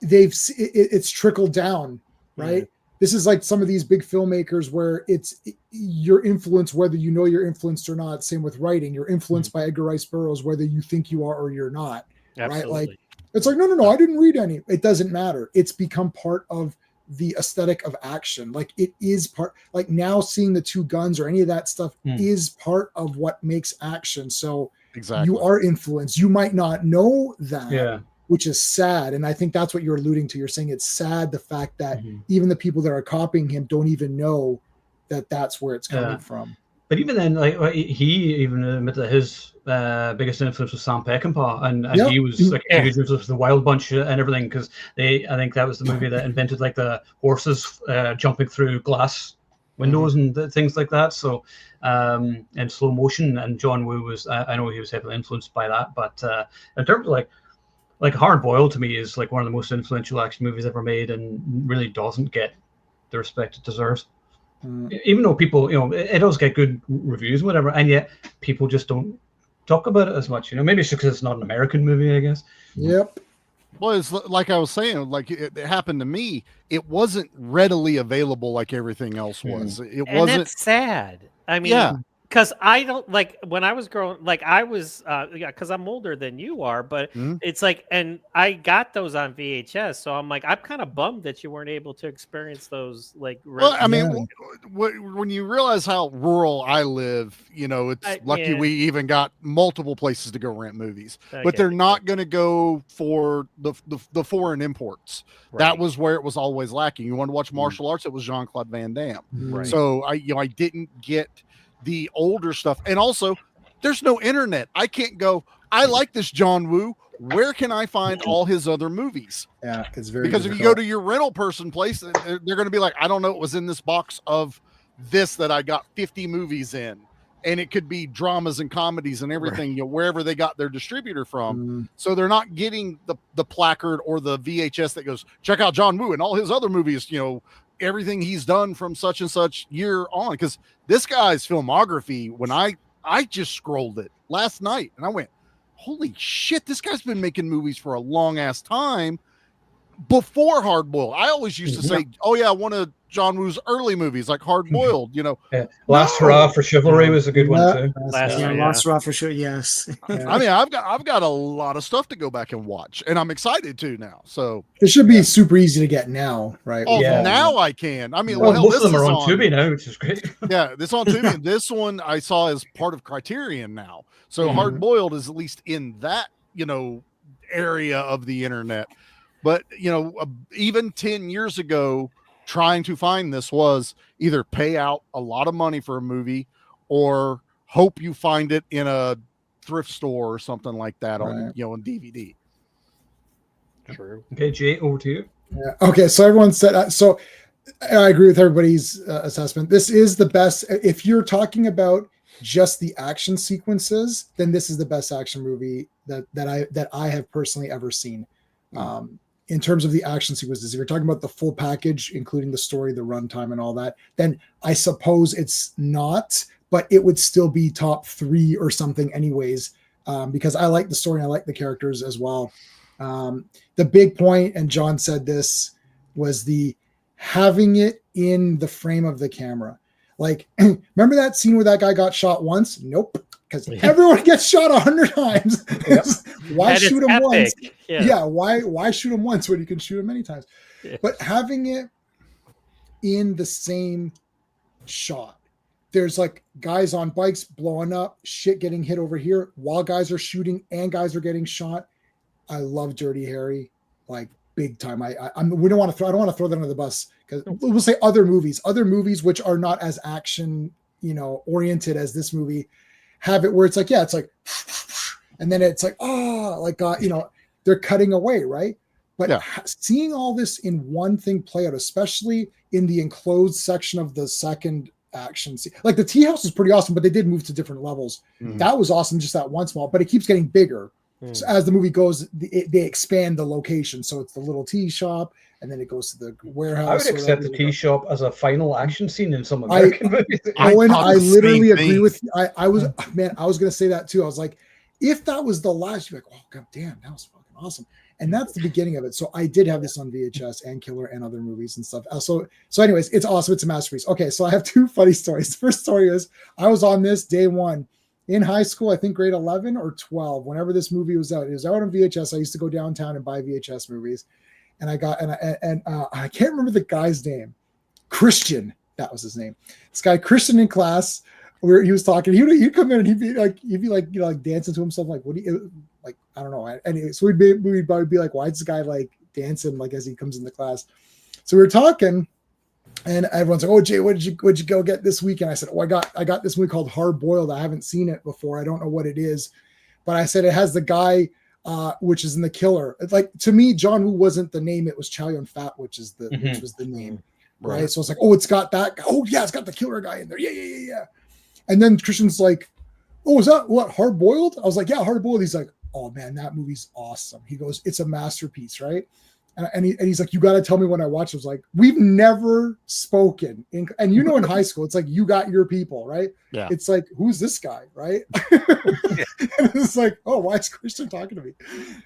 it's trickled down, right? this is like some of these big filmmakers where it's your influence, whether you know you're influenced or not. Same with writing. You're influenced by Edgar Rice Burroughs, whether you think you are or you're not. Absolutely. Right? Like, it's like, no, I didn't read any. It doesn't matter. It's become part of the aesthetic of action. Like, it is part, like now seeing the two guns or any of that stuff is part of what makes action. So Exactly. you are influenced. You might not know that. Yeah. Which is sad. And I think that's what you're alluding to. You're saying it's sad, the fact that even the people that are copying him don't even know that that's where it's coming from. But even then, like, he even admitted that his biggest influence was Sam Peckinpah, and he was like a huge influence for the Wild Bunch and everything, because I think that was the movie that invented like the horses jumping through glass windows and things like that. So in slow motion, and John Woo was, I know he was heavily influenced by that, but in terms of like Hard Boiled to me is like one of the most influential action movies ever made, and really doesn't get the respect it deserves. Even though people, it does get good reviews, whatever, and yet people just don't talk about it as much. Maybe it's because it's not an American movie, I guess. Yep. Well, it's like I was saying, like it happened to me. It wasn't readily available like everything else was. It and wasn't. That's sad. I mean, because I don't like when I was growing, like I was, because I'm older than you are, but it's like, and I got those on VHS, so I'm like, I'm kind of bummed that you weren't able to experience those. Like, well, I mean, when you realize how rural I live, it's lucky we even got multiple places to go rent movies, but they're not going to go for the foreign imports. Right. That was where it was always lacking. You want to watch martial arts? It was Jean-Claude Van Damme. Right. So I didn't get the older stuff, and also there's no internet. I can't go, I like this John Woo, where can I find all his other movies? Yeah, it's very because if you go to your rental person place, they're going to be like, I don't know what was in this box of this that I got 50 movies in, and it could be dramas and comedies and everything, wherever they got their distributor from. So they're not getting the placard or the VHS that goes, check out John Woo and all his other movies, everything he's done from such and such year on, because this guy's filmography, when I just scrolled it last night and I went, holy shit, this guy's been making movies for a long ass time before Hard Boiled. I always used to say, oh yeah, one of John Woo's early movies, like Hard Boiled, Last Hurrah for Chivalry was a good one too. Last Hurrah for sure, yes. I mean, I've got a lot of stuff to go back and watch, and I'm excited to now. So it should be super easy to get now, right? Oh, now I can. I mean, most of them are on Tubi now, which is great. Yeah, this on Tubi. This one I saw as part of Criterion now. So Hard Boiled is at least in that area of the internet. But even 10 years ago, trying to find this was either pay out a lot of money for a movie or hope you find it in a thrift store or something like that on on DVD. True. Okay, Jay, over to you. Yeah. Okay, so everyone said so. I agree with everybody's assessment. This is the best. If you're talking about just the action sequences, then this is the best action movie that I have personally ever seen. In terms of the action sequences, if you're talking about the full package, including the story, the runtime, and all that, then I suppose it's not, but it would still be top 3 or something anyways, because I like the story and I like the characters as well. The big point, and John said this, was the having it in the frame of the camera. Like, remember that scene where that guy got shot once? Nope. Because everyone gets shot 100 times. Why shoot him once? Yeah. Why shoot him once when you can shoot him many times? But having it in the same shot, there's like guys on bikes blowing up, shit getting hit over here while guys are shooting and guys are getting shot. I love Dirty Harry, like big time. I don't want to throw that under the bus, because we'll say other movies which are not as action oriented as this movie have it, where it's like, it's like, and then it's like, they're cutting away, right? But seeing all this in one thing play out, especially in the enclosed section of the second action scene, like the tea house is pretty awesome, but they did move to different levels. That was awesome, just that one small, but it keeps getting bigger. So as the movie goes, they expand the location. So it's the little tea shop, and then it goes to the warehouse. I would accept the tea shop as a final action scene in some American movies. Owen, I literally agree with you. I was going to say that too. I was like, if that was the last, you're like, oh god damn, that was fucking awesome. And that's the beginning of it. So I did have this on VHS and Killer and other movies and stuff. So anyways, it's awesome. It's a masterpiece. Okay, so I have two funny stories. The first story is I was on this day one in high school, I think grade 11 or 12, whenever this movie was out. It was out on VHS. I used to go downtown and buy VHS movies. And I can't remember the guy's name. Christian, that was his name. This guy, Christian, in class, where he was talking, he'd come in and he'd be like dancing to himself, like, what do you, like, I don't know. And so we'd probably be like, why is this guy like dancing like as he comes into class? So we were talking, and everyone's like, oh, Jay, what'd you go get this weekend? I said, oh, I got this movie called Hard Boiled. I haven't seen it before. I don't know what it is, but I said it has the guy which is in The Killer. It's like, to me, John Woo wasn't the name. It was Chow Yun-Fat, which was the name. Right. So it's like, oh, it's got that. Oh yeah, it's got the killer guy in there. Yeah. And then Christian's like, oh, is that what, Hard Boiled? I was like, yeah, Hard Boiled. He's like, oh man, that movie's awesome. He goes, it's a masterpiece, right? And he's like, you got to tell me when I watch it. I was like, we've never spoken. And you know, in high school, it's like, you got your people, right? Yeah. It's like, who's this guy, right? And it's like, oh, why is Christian talking to me?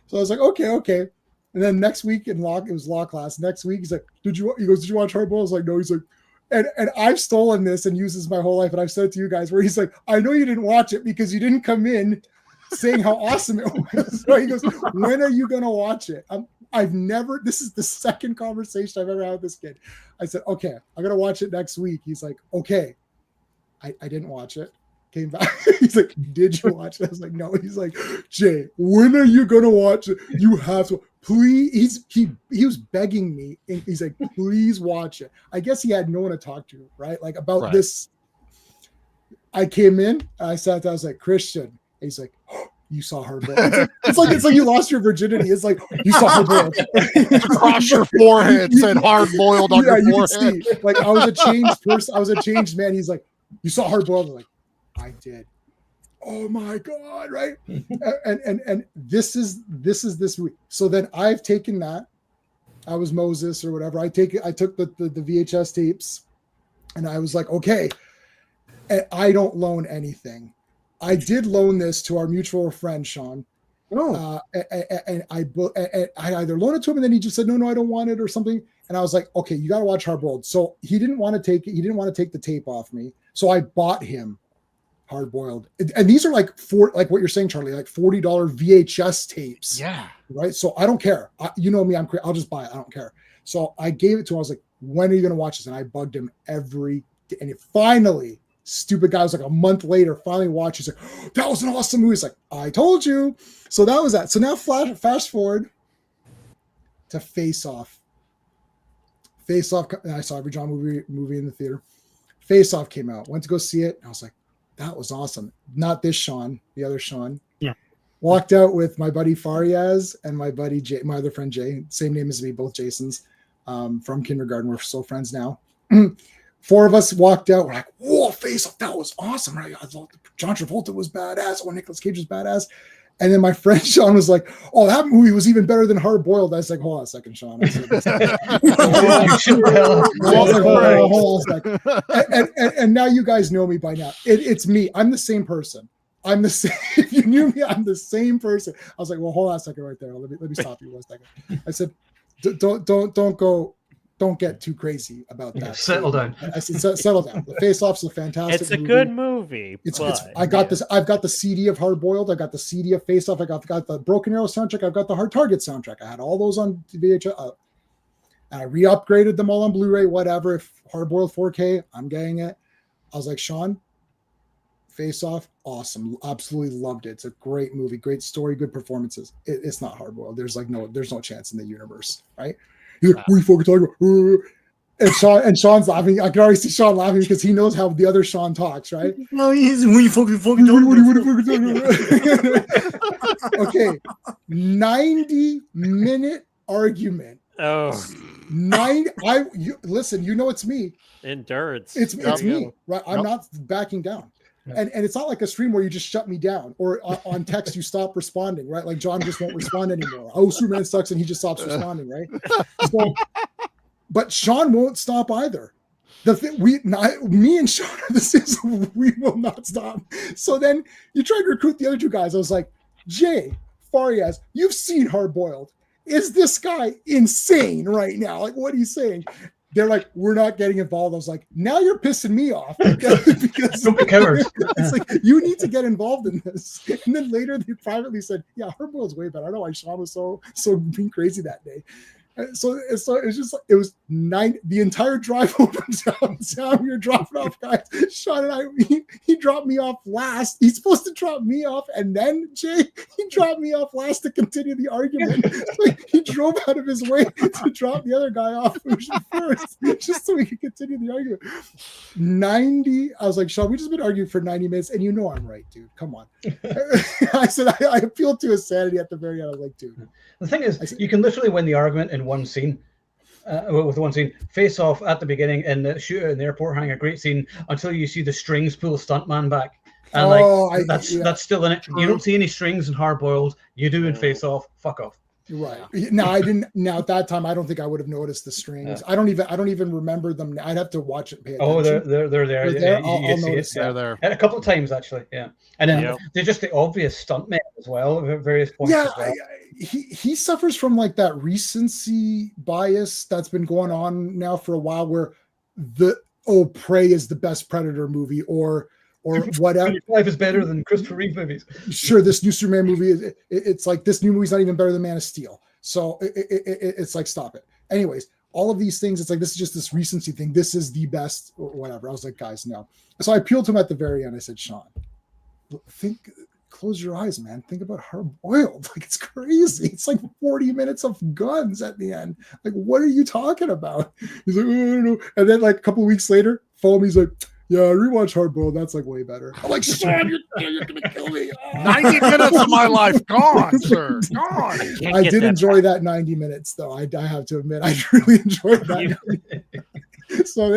So I was like, okay. And then next week it was law class. Next week, he's like, did you watch Hard Boiled? I was like, no. He's like, and I've stolen this and used this my whole life. And I've said it to you guys, where he's like, I know you didn't watch it because you didn't come in saying how awesome it was. So he goes, when are you going to watch it? This is the second conversation I've ever had with this kid. I said, okay, I'm going to watch it next week. He's like, okay. I didn't watch it. Came back. He's like, did you watch it? I was like, no. He's like, Jay, when are you going to watch it? You have to. Please. He was begging me. And he's like, please watch it. I guess he had no one to talk to, right? Like about this. I came in. I sat down. I was like, Christian. And he's like, oh, you saw Hard Boiled. It's like you lost your virginity. It's like, you saw Hard Boiled. Across your forehead said Hard Boiled on your forehead. You like, I was a changed person. I was a changed man. He's like, you saw Hard Boiled. I'm like, I did. Oh my God, right? and this is this week. So then I've taken that. I was Moses or whatever. I took the VHS tapes, and I was like, okay. And I don't loan anything. I did loan this to our mutual friend Sean. Oh. And I either loaned it to him, and then he just said, no, I don't want it or something. And I was like, okay, you got to watch Hard Boiled. So he didn't want to take it. He didn't want to take the tape off me. So I bought him Hard Boiled. And these are like like what you're saying, Charlie, like $40 VHS tapes. Yeah. Right. So I don't care. You know me, I'll just buy it. I don't care. So I gave it to him. I was like, when are you going to watch this? And I bugged him every day. And it finally, stupid guy was like a month later, finally watched. He's like, oh, that was an awesome movie. He's like, I told you. So that was that. So now fast forward to Face Off. Face Off. I saw every John movie in the theater. Face Off came out. Went to go see it. I was like, that was awesome. Not this Sean, the other Sean. Yeah. Walked out with my buddy Fariaz and my buddy Jay, my other friend Jay, same name as me, both Jasons, from kindergarten. We're still friends now. 4 of us walked out. We're like, whoa, Face Off, that was awesome. Right? I thought John Travolta was badass. Oh, Nicolas Cage was badass. And then my friend Sean was like, oh, that movie was even better than Hard Boiled. I was like, hold on a second, Sean. I said, hold on a second. And now you guys know me by now. It's me. I'm the same person. I'm the same. If you knew me, I'm the same person. I was like, well, hold on a second right there. Let me stop you 1 second. I said, don't get too crazy about that. Settle down. I said, settle down. The Face Off's a fantastic It's a movie. good movie. I got this. I've got the CD of Hard Boiled. I got the CD of Face Off. I got the Broken Arrow soundtrack. I've got the Hard Target soundtrack. I had all those on VHS. And I re-upgraded them all on Blu-ray, whatever. If Hard Boiled 4K, I'm getting it. I was like, Sean, Face Off, awesome. Absolutely loved it. It's a great movie, great story, good performances. It's not Hard Boiled. There's no chance in the universe, right? He's like, what are you fucking talking about? And Sean's laughing. I can already see Sean laughing because he knows how the other Sean talks, right? No, he's when you fucking talking about. Okay, 90-minute argument. Oh, listen. You know it's me. Endurance. It's me, right? I'm not backing down. And it's not like a stream where you just shut me down or on text you stop responding, right? Like John just won't respond anymore. Oh, Superman sucks, and he just stops responding, right? So, but Sean won't stop either. Me and Sean are the same. We will not stop. So then you try to recruit the other 2 guys. I was like, Jay Farias, you've seen Hard Boiled. Is this guy insane right now? Like, what are you saying? They're like, we're not getting involved. I was like, now you're pissing me off because Don't be cowards. it's like, you need to get involved in this. And then later they privately said, yeah, Hard Boiled's way better. I don't know why Sean was so being crazy that day. So it's just like, it was 9 the entire drive over downtown. We were dropping off guys. Sean and I, he dropped me off last. He's supposed to drop me off, and then Jay, he dropped me off last to continue the argument. So he drove out of his way to drop the other guy off first, just so we could continue the argument. 90. I was like, Sean, we just been arguing for 90 minutes, and you know I'm right, dude. Come on. I said I appealed to his sanity at the very end. I was like, dude. The thing is, you can literally win the argument in one scene. With one scene, face off at the beginning in the shootout in the airport, having a great scene until you see the strings pull stuntman back, and that's still in it. You don't see any strings in Hard Boiled. You do in Face Off. Fuck off. Right. No, I didn't. Now at that time, I don't think I would have noticed the strings. Yeah. I don't even remember them. I'd have to watch it. And pay attention. Oh, they're there. There? I'll notice. They're there. And a couple of times actually. Yeah. And then they're just the obvious stuntmen as well at various points. Yeah. As well. He suffers from like that recency bias that's been going on now for a while, where Prey is the best Predator movie, or whatever. Life is better than Christopher Reeve movies. Sure, this new Superman movie it's like this new movie's not even better than Man of Steel. So it's like, stop it. Anyways, all of these things, it's like, this is just this recency thing. This is the best or whatever. I was like, guys, no. So I appealed to him at the very end. I said, Sean, close your eyes, man. Think about Hard Boiled. Like, it's crazy. It's like 40 minutes of guns at the end. Like, what are you talking about? He's like, oh, I don't know. And then like a couple of weeks later, he's like, yeah, rewatch Hard Boiled. That's like way better. I'm like, Sean, you're gonna kill me. 90 minutes of my life gone, sir. Gone. I did enjoy that 90 minutes, though. I have to admit, I really enjoyed that. So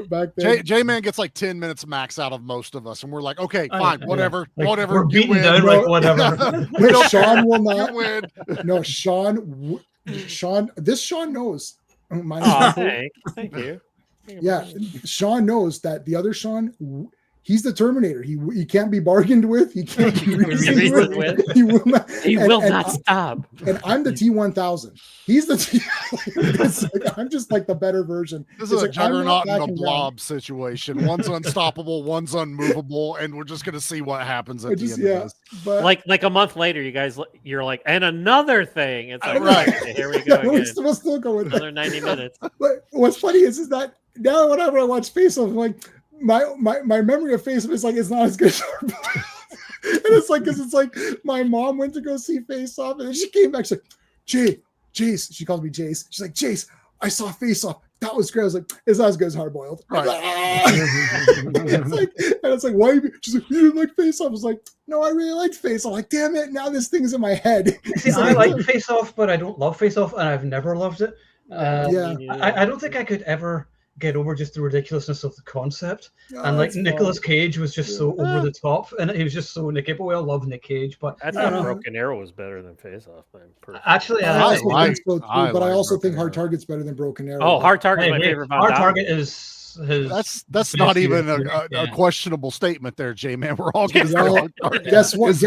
back then, J-Man gets like 10 minutes max out of most of us, and we're like, okay, fine, whatever, like, whatever. We're beaten down, like whatever. No, Sean will not win. No, Sean. This Sean knows. Thank you. Yeah, Sean knows that the other Sean, he's the Terminator. He can't be bargained with. He can't be reasoned with. He will not. He will not stop. And I'm the T-1000. He's the T. Like, I'm just like the better version. This is a juggernaut and a blob situation. One's unstoppable, one's unmovable, and we're just gonna see what happens at the end of this. But like a month later, you're like, and another thing. It's like, right. Okay, here we go again. We'll still go with another 90 minutes. But what's funny is that now whenever I watch Face Off, I'm like, my memory of Face Off is like, it's not as good as Hard Boiled. And it's like, because it's like my mom went to go see Face Off, and then she came back. She's like, Jace, she calls me Jace. She's like, Jace, I saw Face Off. That was great. I was like, it's not as good as Hard Boiled. Right. It's like, why? She's like, you didn't like Face Off. I was like, no, I really liked Face Off. Like, damn it, now this thing's in my head. See, I like Face Off, but I don't love Face Off, and I've never loved it. I don't think I could ever get over just the ridiculousness of the concept. And like Nicolas Cage was just so over the top, and he was just so Nick. We all love Nick Cage, but I thought Broken Arrow was better than Face Off. Actually, I also think Hard Target's better than Broken Arrow. Oh, Hard Target's my favorite. Hard Target is his. That's not even a questionable statement there, J-Man. We're all going to guess what?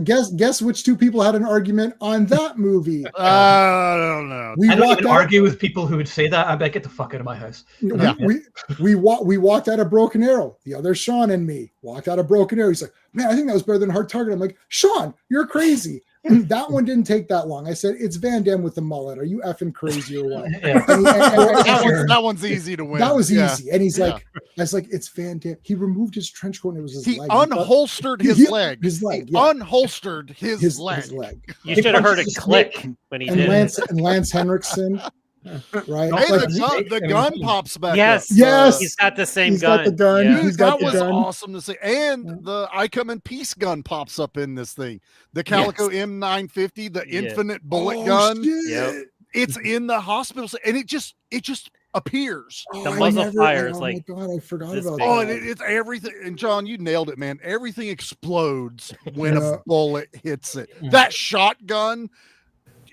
Guess which two people had an argument on that movie? I don't know. I don't even argue with people who would say that. I bet get the fuck out of my house. We walked out of Broken Arrow. The other Sean and me walked out of Broken Arrow. He's like, man, I think that was better than Hard Target. I'm like, Sean, you're crazy. That one didn't take that long. I said, it's Van Damme with the mullet. Are you effing crazy or what? That one's easy to win. That was easy. And he's like, I was like, it's Van Damme. He removed his trench coat and it was his leg. Unholstered his leg. His leg. He unholstered his leg. You should have heard it click when he did. Lance Henriksen. Right. Hey, the gun pops back. Yes. Yes. He's got the same gun. Got the gun. Yeah. He's got that was gun. awesome to see. And the I Come in Peace gun pops up in this thing. The Calico M950, the infinite bullet gun. Yep. It's in the hospital, and it just appears. The muzzle fire is like, oh my God, I forgot about that. Oh, that. and it's everything. And John, you nailed it, man. Everything explodes when a bullet hits it. That shotgun.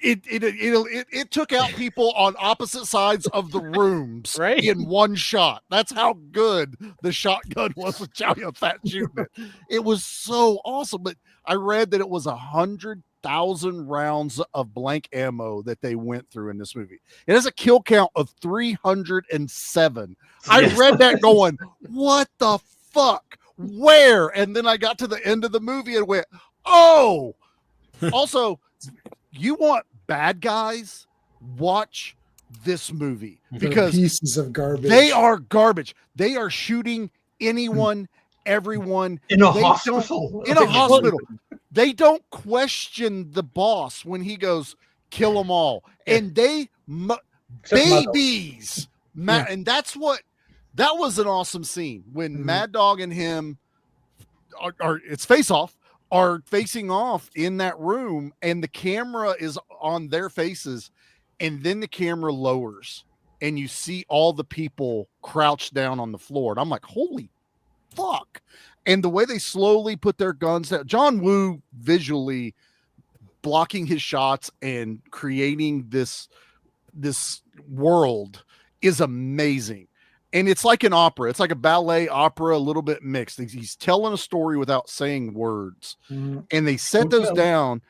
it took out people on opposite sides of the rooms Right. in one shot. That's how good the shotgun was with Chow Yun-Fat shooting it. It was so awesome. But I read that it was 100,000 rounds of blank ammo that they went through in this movie. It has a kill count of 307. I Yes. read that going, what the fuck? Where? And then I got to the end of the movie and went, oh. Also, you want bad guys? Watch this movie They're because pieces of garbage. they are garbage. They are shooting anyone, everyone In a They hospital. in a hospital. They don't question the boss when he goes, kill them all. Yeah. And they Except Mad Dog. babies. Yeah. And that was an awesome scene when Mhm. Mad Dog and him are it's face off, are facing off in that room, and the camera is on their faces, and then the camera lowers and you see all the people crouched down on the floor. And I'm like, holy fuck. And the way they slowly put their guns down, John Woo visually blocking his shots and creating this world is amazing. And it's like an opera. It's like a ballet opera, a little bit mixed. He's telling a story without saying words. Mhm. And they set those down,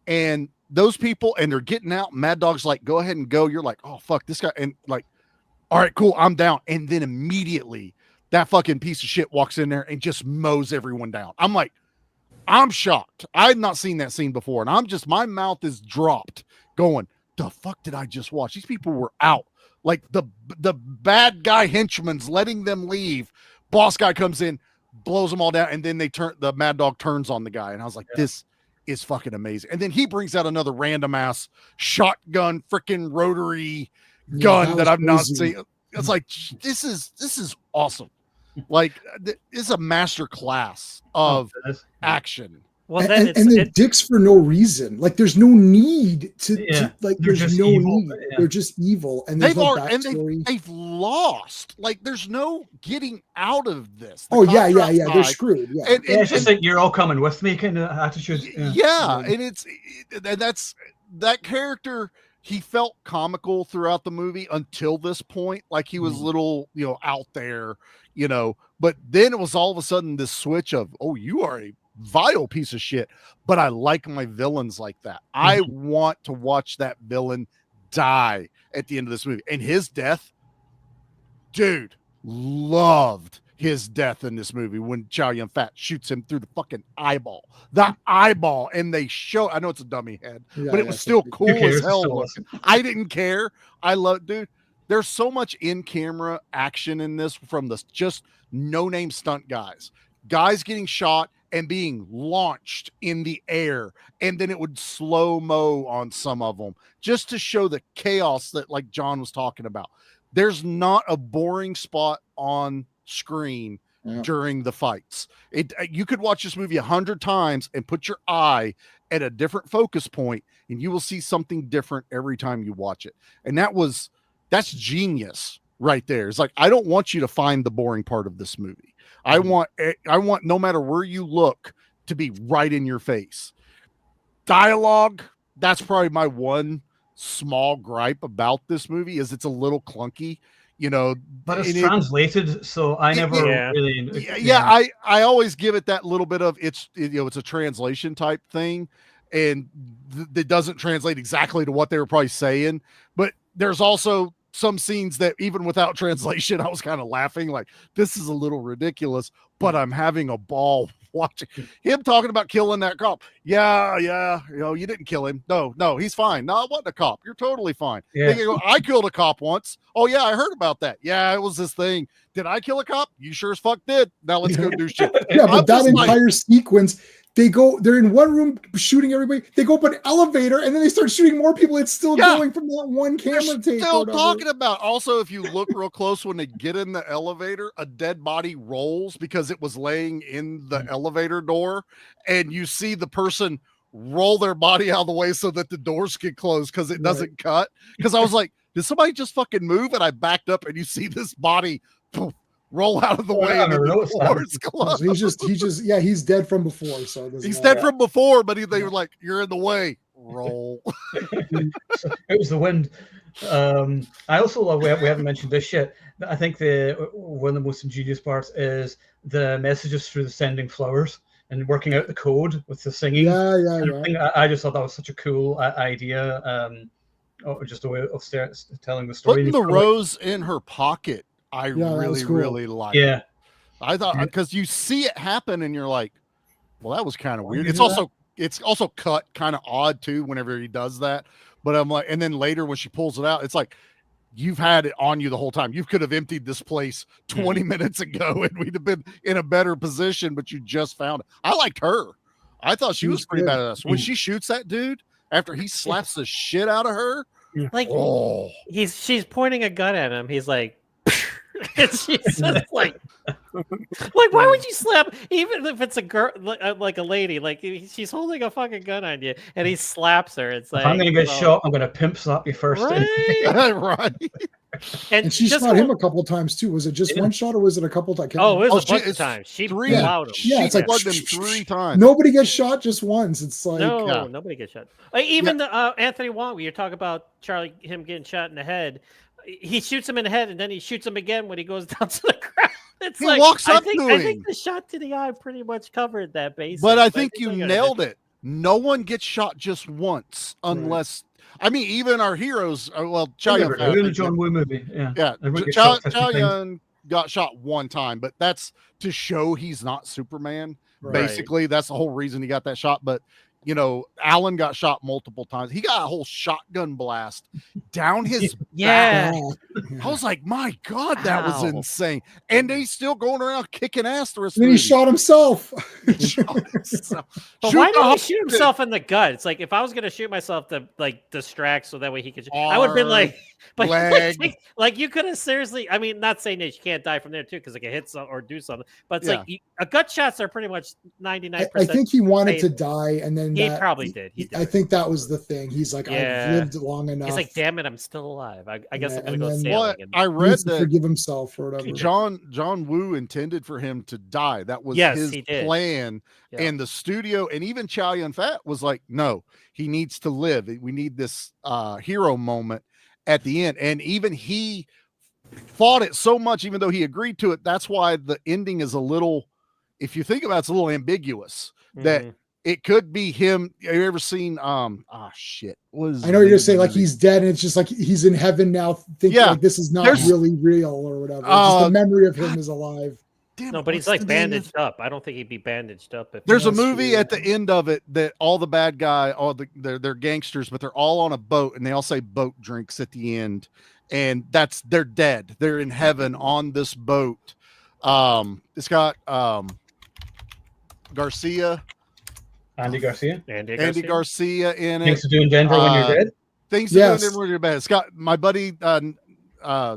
and those people, and they're getting out. Mad Dog's like, go ahead and go. You're like, oh, fuck this guy. And like, all right, cool, I'm down. And then immediately that fucking piece of shit walks in there and just mows everyone down. I'm like, I'm shocked. I had not seen that scene before. And my mouth is dropped going, the fuck did I just watch? These people were out. Like the bad guy henchman's letting them leave. Boss guy comes in, blows them all down, and then the Mad Dog turns on the guy. And I was like, this is fucking amazing. And then he brings out another random ass shotgun, freaking rotary gun that I've not seen. It's like, this is awesome. Like, it's a master class of action. Well, then and they're dicks for no reason. Like, there's no need to like. They're There's just no evil, need. yeah. They're just evil, and there's no and backstory. they've lost. Like, there's no getting out of this. The Oh yeah. cops are They're outside. screwed. Yeah. And It's just like you're all coming with me kind of attitude. yeah, and that's that character. He felt comical throughout the movie until this point, like he was little, out there, But then it was all of a sudden this switch of, oh, you are a vile piece of shit, but I like my villains like that. I want to watch that villain die at the end of this movie. And his death, dude, loved his death in this movie when Chow Yun-Fat shoots him through the fucking eyeball. And they show, I know it's a dummy head, but it was still cool as hell. I didn't care. I love, dude. There's so much in-camera action in this from the just no-name stunt guys getting shot and being launched in the air, and then it would slow-mo on some of them just to show the chaos that, like John was talking about. There's not a boring spot on screen during the fights. You could watch this movie 100 times and put your eye at a different focus point, and you will see something different every time you watch it. And that's genius right there. It's like, I don't want you to find the boring part of this movie. I want no matter where you look to be right in your face. Dialogue, that's probably my one small gripe about this movie, is it's a little clunky, but it's translated, so I never really. I always give it that little bit of it's a translation type thing, and it doesn't translate exactly to what they were probably saying. But there's also some scenes that even without translation, I was kind of laughing, like, this is a little ridiculous, but I'm having a ball watching him talking about killing that cop. Yeah, you didn't kill him. No, he's fine. No, I wasn't a cop. You're totally fine. Yeah. Go, I killed a cop once. Oh yeah, I heard about that. Yeah, it was this thing. Did I kill a cop? You sure as fuck did. Now let's go do shit. Yeah, but that entire sequence, they're in one room shooting everybody. They go up an elevator and then they start shooting more people. It's still going from that one camera take. Still talking about. Also, if you look real close when they get in the elevator, a dead body rolls because it was laying in the elevator door, and you see the person roll their body out of the way so that the doors get closed because it doesn't cut. Because I was like, did somebody just fucking move? And I backed up, and you see this body poof, roll out of the way, and the doors closed. He's dead from before. So he's dead from before, but they were like, "You're in the way. roll. It was the wind. I also love, we haven't mentioned this yet. I think one of the most ingenious parts is the messages through the sending flowers and working out the code with the singing. Yeah. I just thought that was such a cool idea. Just a way of telling the story. Putting the rose in her pocket, I really, cool. really liked. Yeah. I thought, because you see it happen and you're like, well, that was kind of weird. you It's do also cut kind of odd too whenever he does that. But I'm like, and then later when she pulls it out, it's like, you've had it on you the whole time. You could have emptied this place 20 minutes ago and we'd have been in a better position, but you just found it. I liked her. I thought she was pretty badass. When she shoots that dude after he slaps the shit out of her, like she's pointing a gun at him. He's like, and she's just like why would you slap, even if it's a girl, like a lady, like she's holding a fucking gun on you and he slaps her. It's like, if I'm gonna get shot, I'm gonna pimp slap you first. Right? right. And she shot him a couple times too. Was it just one shot or was it a couple times? Oh, it was a bunch of times. She allowed him. Yeah, it's like them 3 times. Nobody gets shot just once. It's like nobody gets shot. Like, even the Anthony Wong, when you're talking about him getting shot in the head, he shoots him in the head and then he shoots him again when he goes down to the ground. It's he walks up to him. I think the shot to the eye pretty much covered that base. But I think you nailed it. No one gets shot just once unless, I mean, even our heroes. Well, Chow Yun-Fat in the John Woo movie. Yeah. Chow Yun got shot one time, but that's to show he's not Superman. Right. Basically, that's the whole reason he got that shot. But Alan got shot multiple times. He got a whole shotgun blast down his back. I was like, my God, that was insane. And he's still going around kicking ass the rest of the movie. He shot himself. But why did he shoot himself in the gut? It's like, if I was going to shoot myself to like distract so that way he could, I would have been like, but like you could have seriously, I mean, not saying that you can't die from there too, because it can hit some or do something, but it's like gut shots are pretty much 99%. I think he wanted to die, and then he probably did. I think that was the thing. He's like, I've lived long enough. He's like, damn it, I'm still alive. I guess I'm gonna go sailing. I read that forgive himself or whatever. John Woo intended for him to die. That was his plan. Yeah. And the studio and even Chow Yun-Fat was like, no, he needs to live. We need this hero moment at the end. And even he fought it so much, even though he agreed to it. That's why the ending is a little, if you think about it, it's a little ambiguous. That it could be him. Have you ever seen I know you're gonna say like he's dead and it's just like he's in heaven now, thinking like this is not really real or whatever. Just the memory of him is alive. No, but he's like bandaged up. I don't think he'd be bandaged up. There's a movie at the end of it that all the bad guy, they're gangsters, but they're all on a boat and they all say boat drinks at the end. And they're dead. They're in heaven on this boat. It's got Garcia. Andy Garcia in it. Things to do in Denver when you're dead. Things to do in Denver when you're dead. Scott, my buddy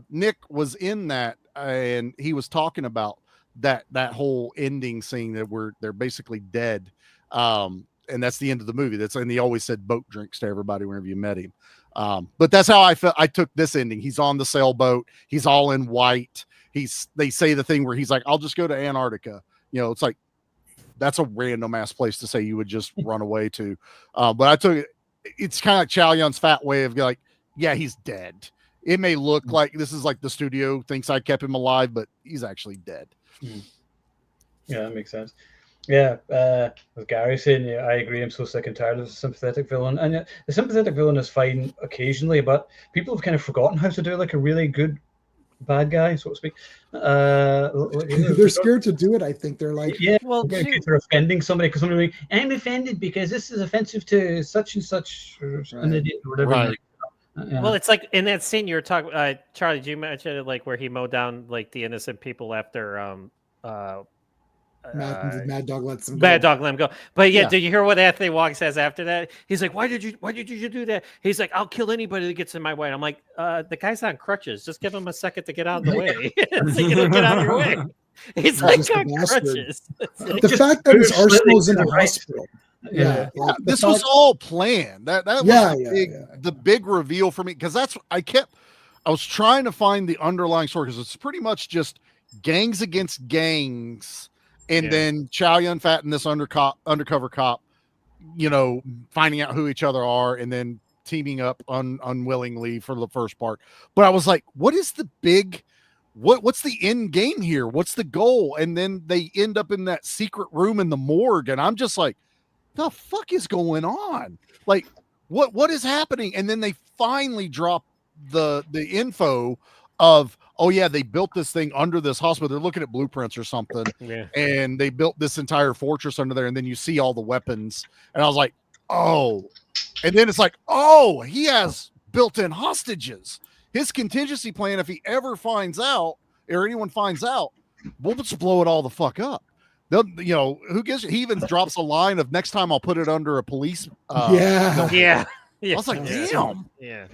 Nick was in that, and he was talking about that whole ending scene that they're basically dead. And that's the end of the movie. And he always said boat drinks to everybody whenever you met him. But that's how I felt. I took this ending. He's on the sailboat. He's all in white. They say the thing where he's like, I'll just go to Antarctica. It's like, that's a random ass place to say you would just run away to. But I took it. It's kind of like Chow Yun's fat way of like, yeah, he's dead. It may look like this is like the studio thinks I kept him alive, but he's actually dead. Yeah, that makes sense. Yeah, with Gary saying, I agree. I'm so sick and tired of the sympathetic villain. And the sympathetic villain is fine occasionally, but people have kind of forgotten how to do like a really good bad guy, so to speak. They're scared to do it. I think they're like, they're offending somebody because somebody like, I'm offended because this is offensive to such and such or whatever. Right. Well, it's like in that scene you were talking, Charlie, did you mention it, like where he mowed down like the innocent people after Mad Dog lets him go. Mad Dog let him go. But did you hear what Anthony Wong says after that? He's like, why did you do that? He's like, I'll kill anybody that gets in my way. I'm like, the guy's on crutches. Just give him a second to get out of the way. So you can get out of your way. He's like on crutches. The fact that his arsenal's in the hospital. Yeah. This was all planned. That was the big reveal for me, because I was trying to find the underlying story, because it's pretty much just gangs against gangs. And then Chow Yun-Fat and this undercover cop finding out who each other are and then teaming up unwillingly for the first part. But I was like, what is the big, what's the end game here? What's the goal? And then they end up in that secret room in the morgue. And I'm just like, the fuck is going on? Like, what is happening? And then they finally drop the info of, oh yeah, they built this thing under this hospital. They're looking at blueprints or something. Yeah. And they built this entire fortress under there. And then you see all the weapons. And I was like, oh. And then it's like, oh, he has built-in hostages. His contingency plan, if he ever finds out, or anyone finds out, we'll just blow it all the fuck up. They'll, who gives? He even drops a line of, next time I'll put it under a police. Yeah. I was like, damn. Yeah.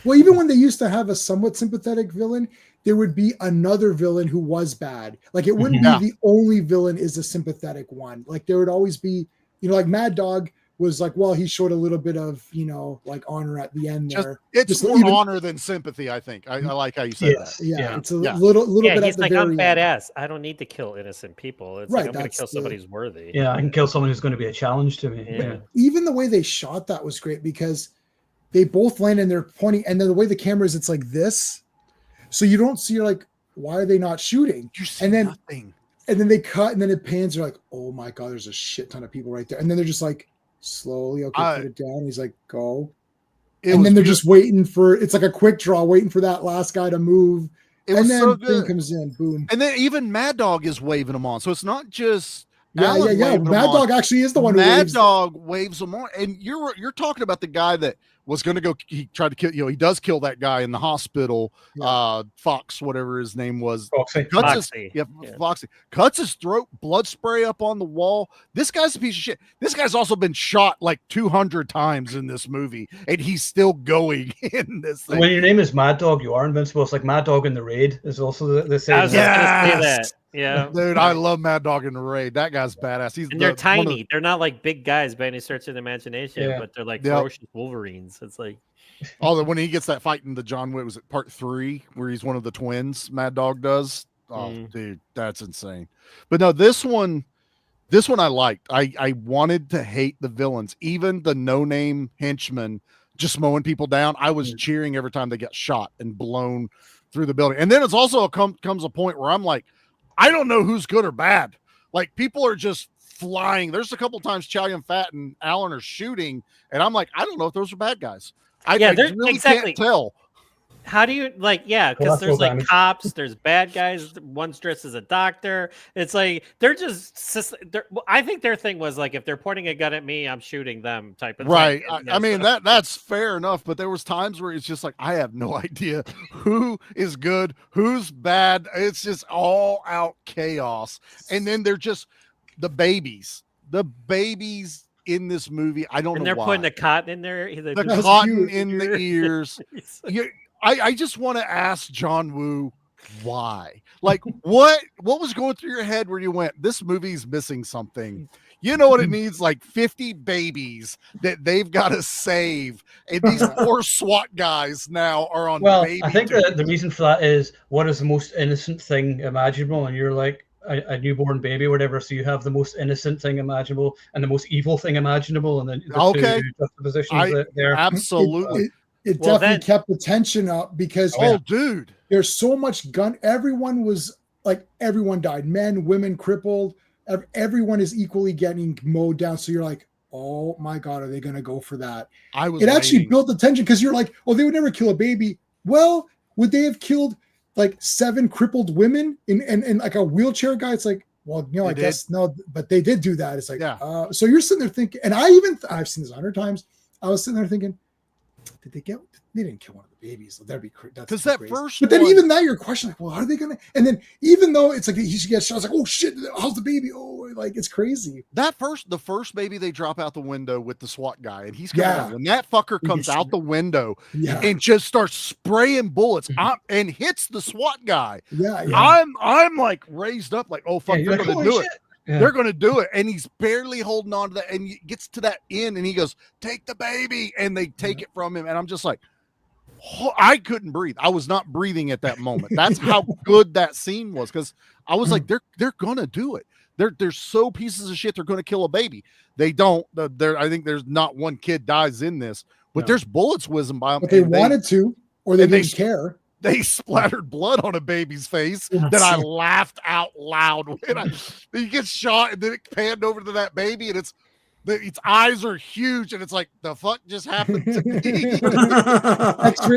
Well, even when they used to have a somewhat sympathetic villain, there would be another villain who was bad. Like, it wouldn't be the only villain is a sympathetic one. Like, there would always be, like Mad Dog was like, well, he showed a little bit of, like honor at the end there. It's more honor than sympathy, I think. I like how you said that. Yeah, it's a little bit he's at the like, very I'm end. badass. I don't need to kill innocent people. It's Right, like, I'm going to that's kill somebody who's worthy. Yeah, I can kill someone who's going to be a challenge to me. Yeah. Even the way they shot that was great, because they both land and they're pointing, and then the way the camera is, it's like this. So you don't see, you're like, why are they not shooting? You see And then nothing. And then they cut, and then it pans. You're like, oh my God, there's a shit ton of people right there. And then they're just like, slowly, okay, put it down. He's like, go. And then they're just waiting for, it's like a quick draw, waiting for that last guy to move. And then thing comes in, boom. And then even Mad Dog is waving them on. So it's not just yeah. Mad Dog actually is the one who Mad Dog waves them on. And you're talking about the guy that was going to go, he tried to kill, he does kill that guy in the hospital, Fox, whatever his name was. Foxy. Foxy. Cuts his throat, blood spray up on the wall. This guy's a piece of shit. This guy's also been shot like 200 times in this movie, and he's still going in this thing. When your name is Mad Dog, you are invincible. It's like Mad Dog in the Raid is also the same. I was just going to say that. Yeah, dude, I love Mad Dog in the Raid. That guy's badass. They're tiny. They're not like big guys by any stretch of the imagination, but they're like ferocious Wolverines. It's like, when he gets that fight in the John Wick, was it part 3 where he's one of the twins? Mad Dog does. Oh, dude, that's insane. But no, this one I liked. I wanted to hate the villains, even the no-name henchmen just mowing people down. I was cheering every time they got shot and blown through the building. And then it's also comes a point where I'm like, I don't know who's good or bad. Like, people are just flying. There's a couple times Chow Yun-Fat and Alan are shooting, and I'm like, I don't know if those are bad guys. I really can't tell. How do you because there's like cops, there's bad guys, one's dressed as a doctor. It's like they're just I think their thing was like, if they're pointing a gun at me, I'm shooting them type of thing. Right. I mean, that's fair enough, but there was times where it's just like, I have no idea who is good, who's bad. It's just all out chaos. And then they're just the babies in this movie. I don't know. And they're putting the cotton in there. The cotton in the ears. I just want to ask John Woo why. Like, what was going through your head where you went, this movie's missing something? You know what it needs? Like 50 babies that they've got to save. And these poor SWAT guys now are on baby. I think the reason for that is, what is the most innocent thing imaginable? And you're like a newborn baby or whatever. So you have the most innocent thing imaginable and the most evil thing imaginable. And then the two juxtapositions there. Absolutely. It definitely kept the tension up because dude, there's so much gun. Everyone died. Men, women, crippled. Everyone is equally getting mowed down. So you're like, oh my God, are they going to go for that? Actually built the tension because you're like, oh, they would never kill a baby. Well, would they have killed like 7 crippled women in like a wheelchair guy? It's like, well, I guess no, but they did do that. It's like, so you're sitting there thinking, and I've seen this 100 times. I was sitting there thinking, they didn't kill one of the babies. So that'd be crazy. Because that first, but then even that, you're questioning, like, well, are they gonna? And then even though it's like he gets shot, it's like, oh shit, how's the baby? Oh, like it's crazy. The first baby they drop out the window with the SWAT guy, and he's coming out. When that fucker comes out the window and just starts spraying bullets and hits the SWAT guy. I'm like raised up, like, oh fuck, they're gonna do it. Yeah. They're going to do it. And he's barely holding on to that. And he gets to that end and he goes, take the baby. And they take it from him. And I'm just like, I couldn't breathe. I was not breathing at that moment. That's how good that scene was. Because I was like, they're going to do it. they're so pieces of shit. They're going to kill a baby. They don't. I think there's not one kid dies in this, but there's bullets whizzing by them. But they wanted to, or they didn't care. They splattered blood on a baby's face that I laughed out loud when he gets shot, and then it panned over to that baby, and its eyes are huge, and it's like, the fuck just happened to me?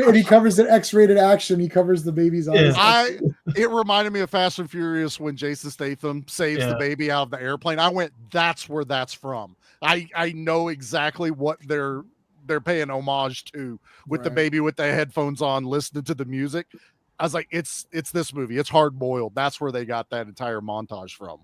And he covers an X-rated action. He covers the baby's eyes. It reminded me of Fast and Furious when Jason Statham saves the baby out of the airplane. I went, that's where that's from. I know exactly what they're paying homage to with the baby with the headphones on, listening to the music. I was like, it's this movie. It's Hard Boiled. That's where they got that entire montage from.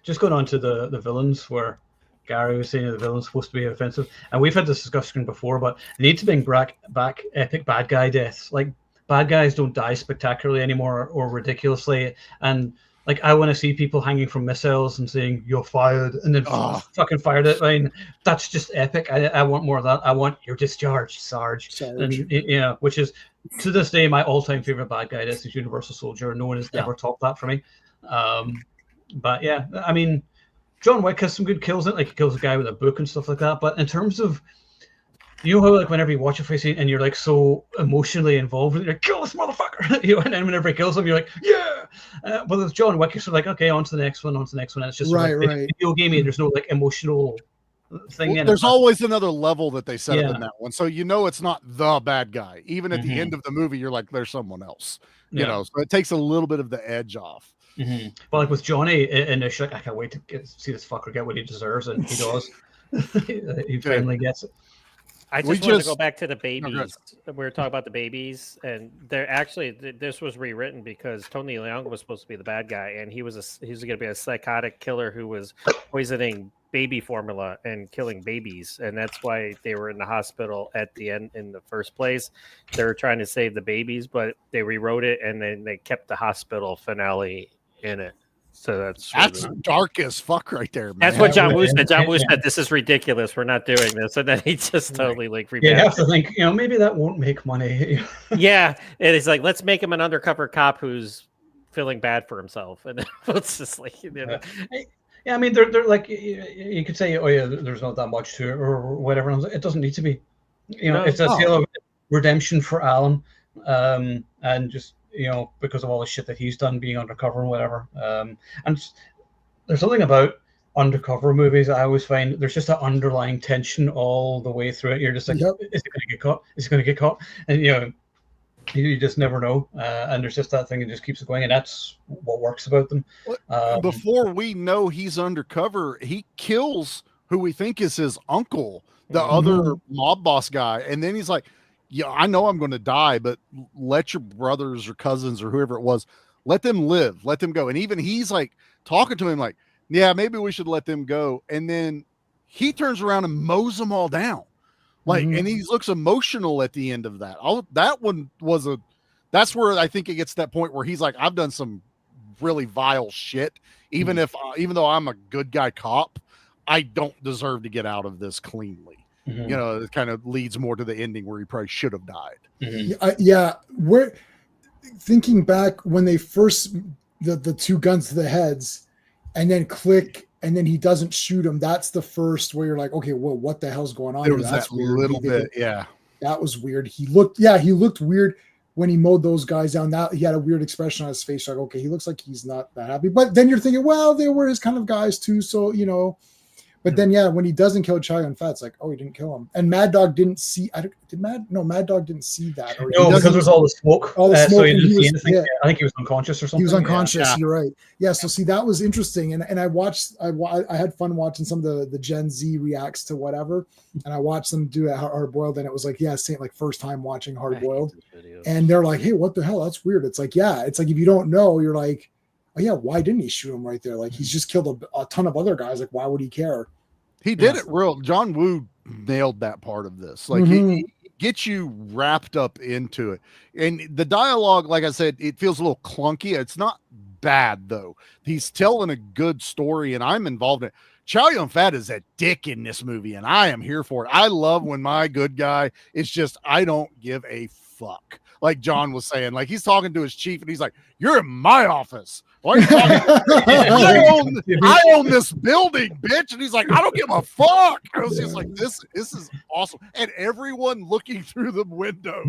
Just going on to the villains, where Gary was saying the villain's supposed to be offensive, and we've had this discussion before, but they need to bring back epic bad guy deaths. Like, bad guys don't die spectacularly anymore or ridiculously, and like, I want to see people hanging from missiles and saying, "You're fired," and then fucking fired it. I mean, that's just epic. I want more of that. I want "You're discharged, Sarge." And, which is, to this day, my all-time favorite bad guy. This is Universal Soldier. No one has ever topped that for me. But yeah, I mean, John Wick has some good kills in it. Like, he kills a guy with a book and stuff like that. But in terms of, you know how, like, whenever you watch a fight scene and you're like so emotionally involved, you're like, kill this motherfucker, and then whenever he kills him, you're like, yeah. But with John Wick, it's like, okay, on to the next one, on to the next one. And it's just right. Video gamey. There's no like emotional thing in it. There's always another level that they set up in that one, so it's not the bad guy. Even at the end of the movie, you're like, there's someone else. You know, so it takes a little bit of the edge off. But like with Johnny, initially, like, I can't wait to see this fucker get what he deserves, and he does. He finally gets it. I just wanted to go back to the babies. We were talking about the babies, and they're actually, this was rewritten because Tony Leung was supposed to be the bad guy, and he was going to be a psychotic killer who was poisoning baby formula and killing babies, and that's why they were in the hospital at the end in the first place. They were trying to save the babies, but they rewrote it, and then they kept the hospital finale in it. So that's dark as fuck right there, man. That's what John Woo said. John Woo said, "This is ridiculous. We're not doing this." And then he just totally like you have to think, maybe that won't make money. Yeah, it is like, let's make him an undercover cop who's feeling bad for himself, and it's just like, Yeah, I mean, they're like, you could say, oh yeah, there's not that much to it or whatever. It doesn't need to be. It's a tale of redemption for Alan, and just, because of all the shit that he's done being undercover and whatever. And there's something about undercover movies I always find there's just that underlying tension all the way through it. You're just like, is it going to get caught? Is it going to get caught? And you just never know. And there's just that thing that just keeps it going, and that's what works about them. Before we know he's undercover, he kills who we think is his uncle, the other mob boss guy, and then he's like, yeah, I know I'm going to die, but let your brothers or cousins or whoever it was, let them live, let them go. And even he's like talking to him like, yeah, maybe we should let them go. And then he turns around and mows them all down. Like, and he looks emotional at the end of that. That one was that's where I think it gets to that point where he's like, I've done some really vile shit. Even though I'm a good guy cop, I don't deserve to get out of this cleanly. It kind of leads more to the ending where he probably should have died. We're thinking back when they first the two guns to the heads, and then click, and then he doesn't shoot him. That's the first where you're like, okay, well, what the hell's going on? There was that little bit, that was weird. He looked weird when he mowed those guys down. That he had a weird expression on his face, like, okay, he looks like he's not that happy. But then you're thinking, well, they were his kind of guys too, so But then, when he doesn't kill Chow Yun-Fat, it's like, oh, he didn't kill him. And Mad Dog didn't see. Mad Dog didn't see that. No, because there's all the smoke. All the smoke. So he didn't see anything. Yeah. I think he was unconscious or something. He was unconscious. Yeah. You're right. Yeah. So see, that was interesting. And I had fun watching some of the Gen Z reacts to whatever, and I watched them do it Hard Boiled, and it was like, same, like first time watching Hard Boiled, and they're like, hey, what the hell? That's weird. It's like, it's like if you don't know, you're like, oh yeah, why didn't he shoot him right there? Like, he's just killed a ton of other guys. Like, why would he care? He did it real. John Woo nailed that part of this. Like, he gets you wrapped up into it. And the dialogue, like I said, it feels a little clunky. It's not bad, though. He's telling a good story, and I'm involved in it. Chow Yun-Fat is a dick in this movie, and I am here for it. I love when my good guy is just, I don't give a fuck. Like John was saying, like, he's talking to his chief, and he's like, you're in my office. Why are you talking? I own this building, bitch. And he's like, I don't give a fuck. I was just like, this is awesome. And everyone looking through the windows.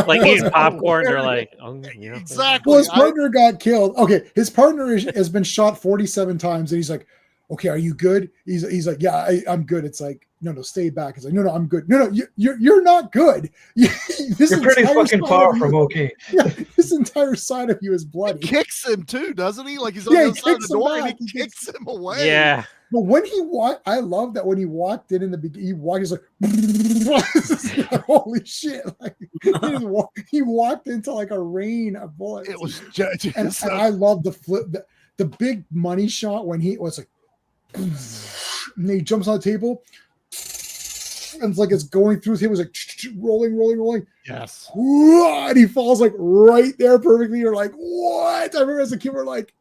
Like eating popcorn. They're like, oh, yeah. Exactly. Well, his partner got killed. Okay, his partner has been shot 47 times, and he's like, "Okay, are you good?" He's like, "Yeah, I'm good." It's like, no, stay back. It's like, no, I'm good. No, you're not good. You're pretty fucking far from okay. Yeah, this entire side of you is bloody. He kicks him too, doesn't he? Like he's on the other side of the door and he kicks him away. Yeah. But when he walked, I love that when he walked in the beginning, he's like, holy shit. Like, he walked into like a rain of bullets. It was just, and I love the flip, the big money shot when he was like, and he jumps on the table. And it's like it's going through his table. It's like rolling. Yes. And he falls like right there perfectly. You're like, what? I remember as a kid, we're like,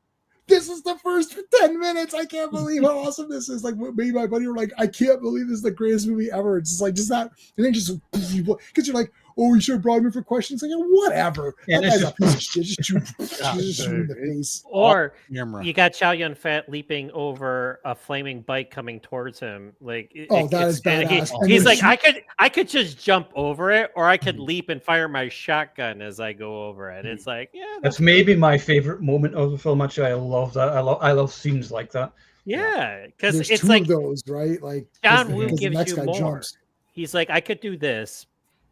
this is the first 10 minutes. I can't believe how awesome this is. Like, me and my buddy were like, I can't believe this is the greatest movie ever. It's just like, just that. And then just, because you're like, oh, you should have brought me for questions. Like, whatever. And that it's guy's a piece of shit. Just shoot him in the face. Or Camera. you got Chow Yun-Fat leaping over a flaming bike coming towards him. Like, that is badass. He's like, I could just jump over it, or I could leap and fire my shotgun as I go over it. It's like, yeah, That's maybe my favorite moment of the film. Actually, I love that. I love scenes like that. yeah, because There's it's two like of those, right? Like John Woo because the gives next you guy more. jumps. He's like, I could do this,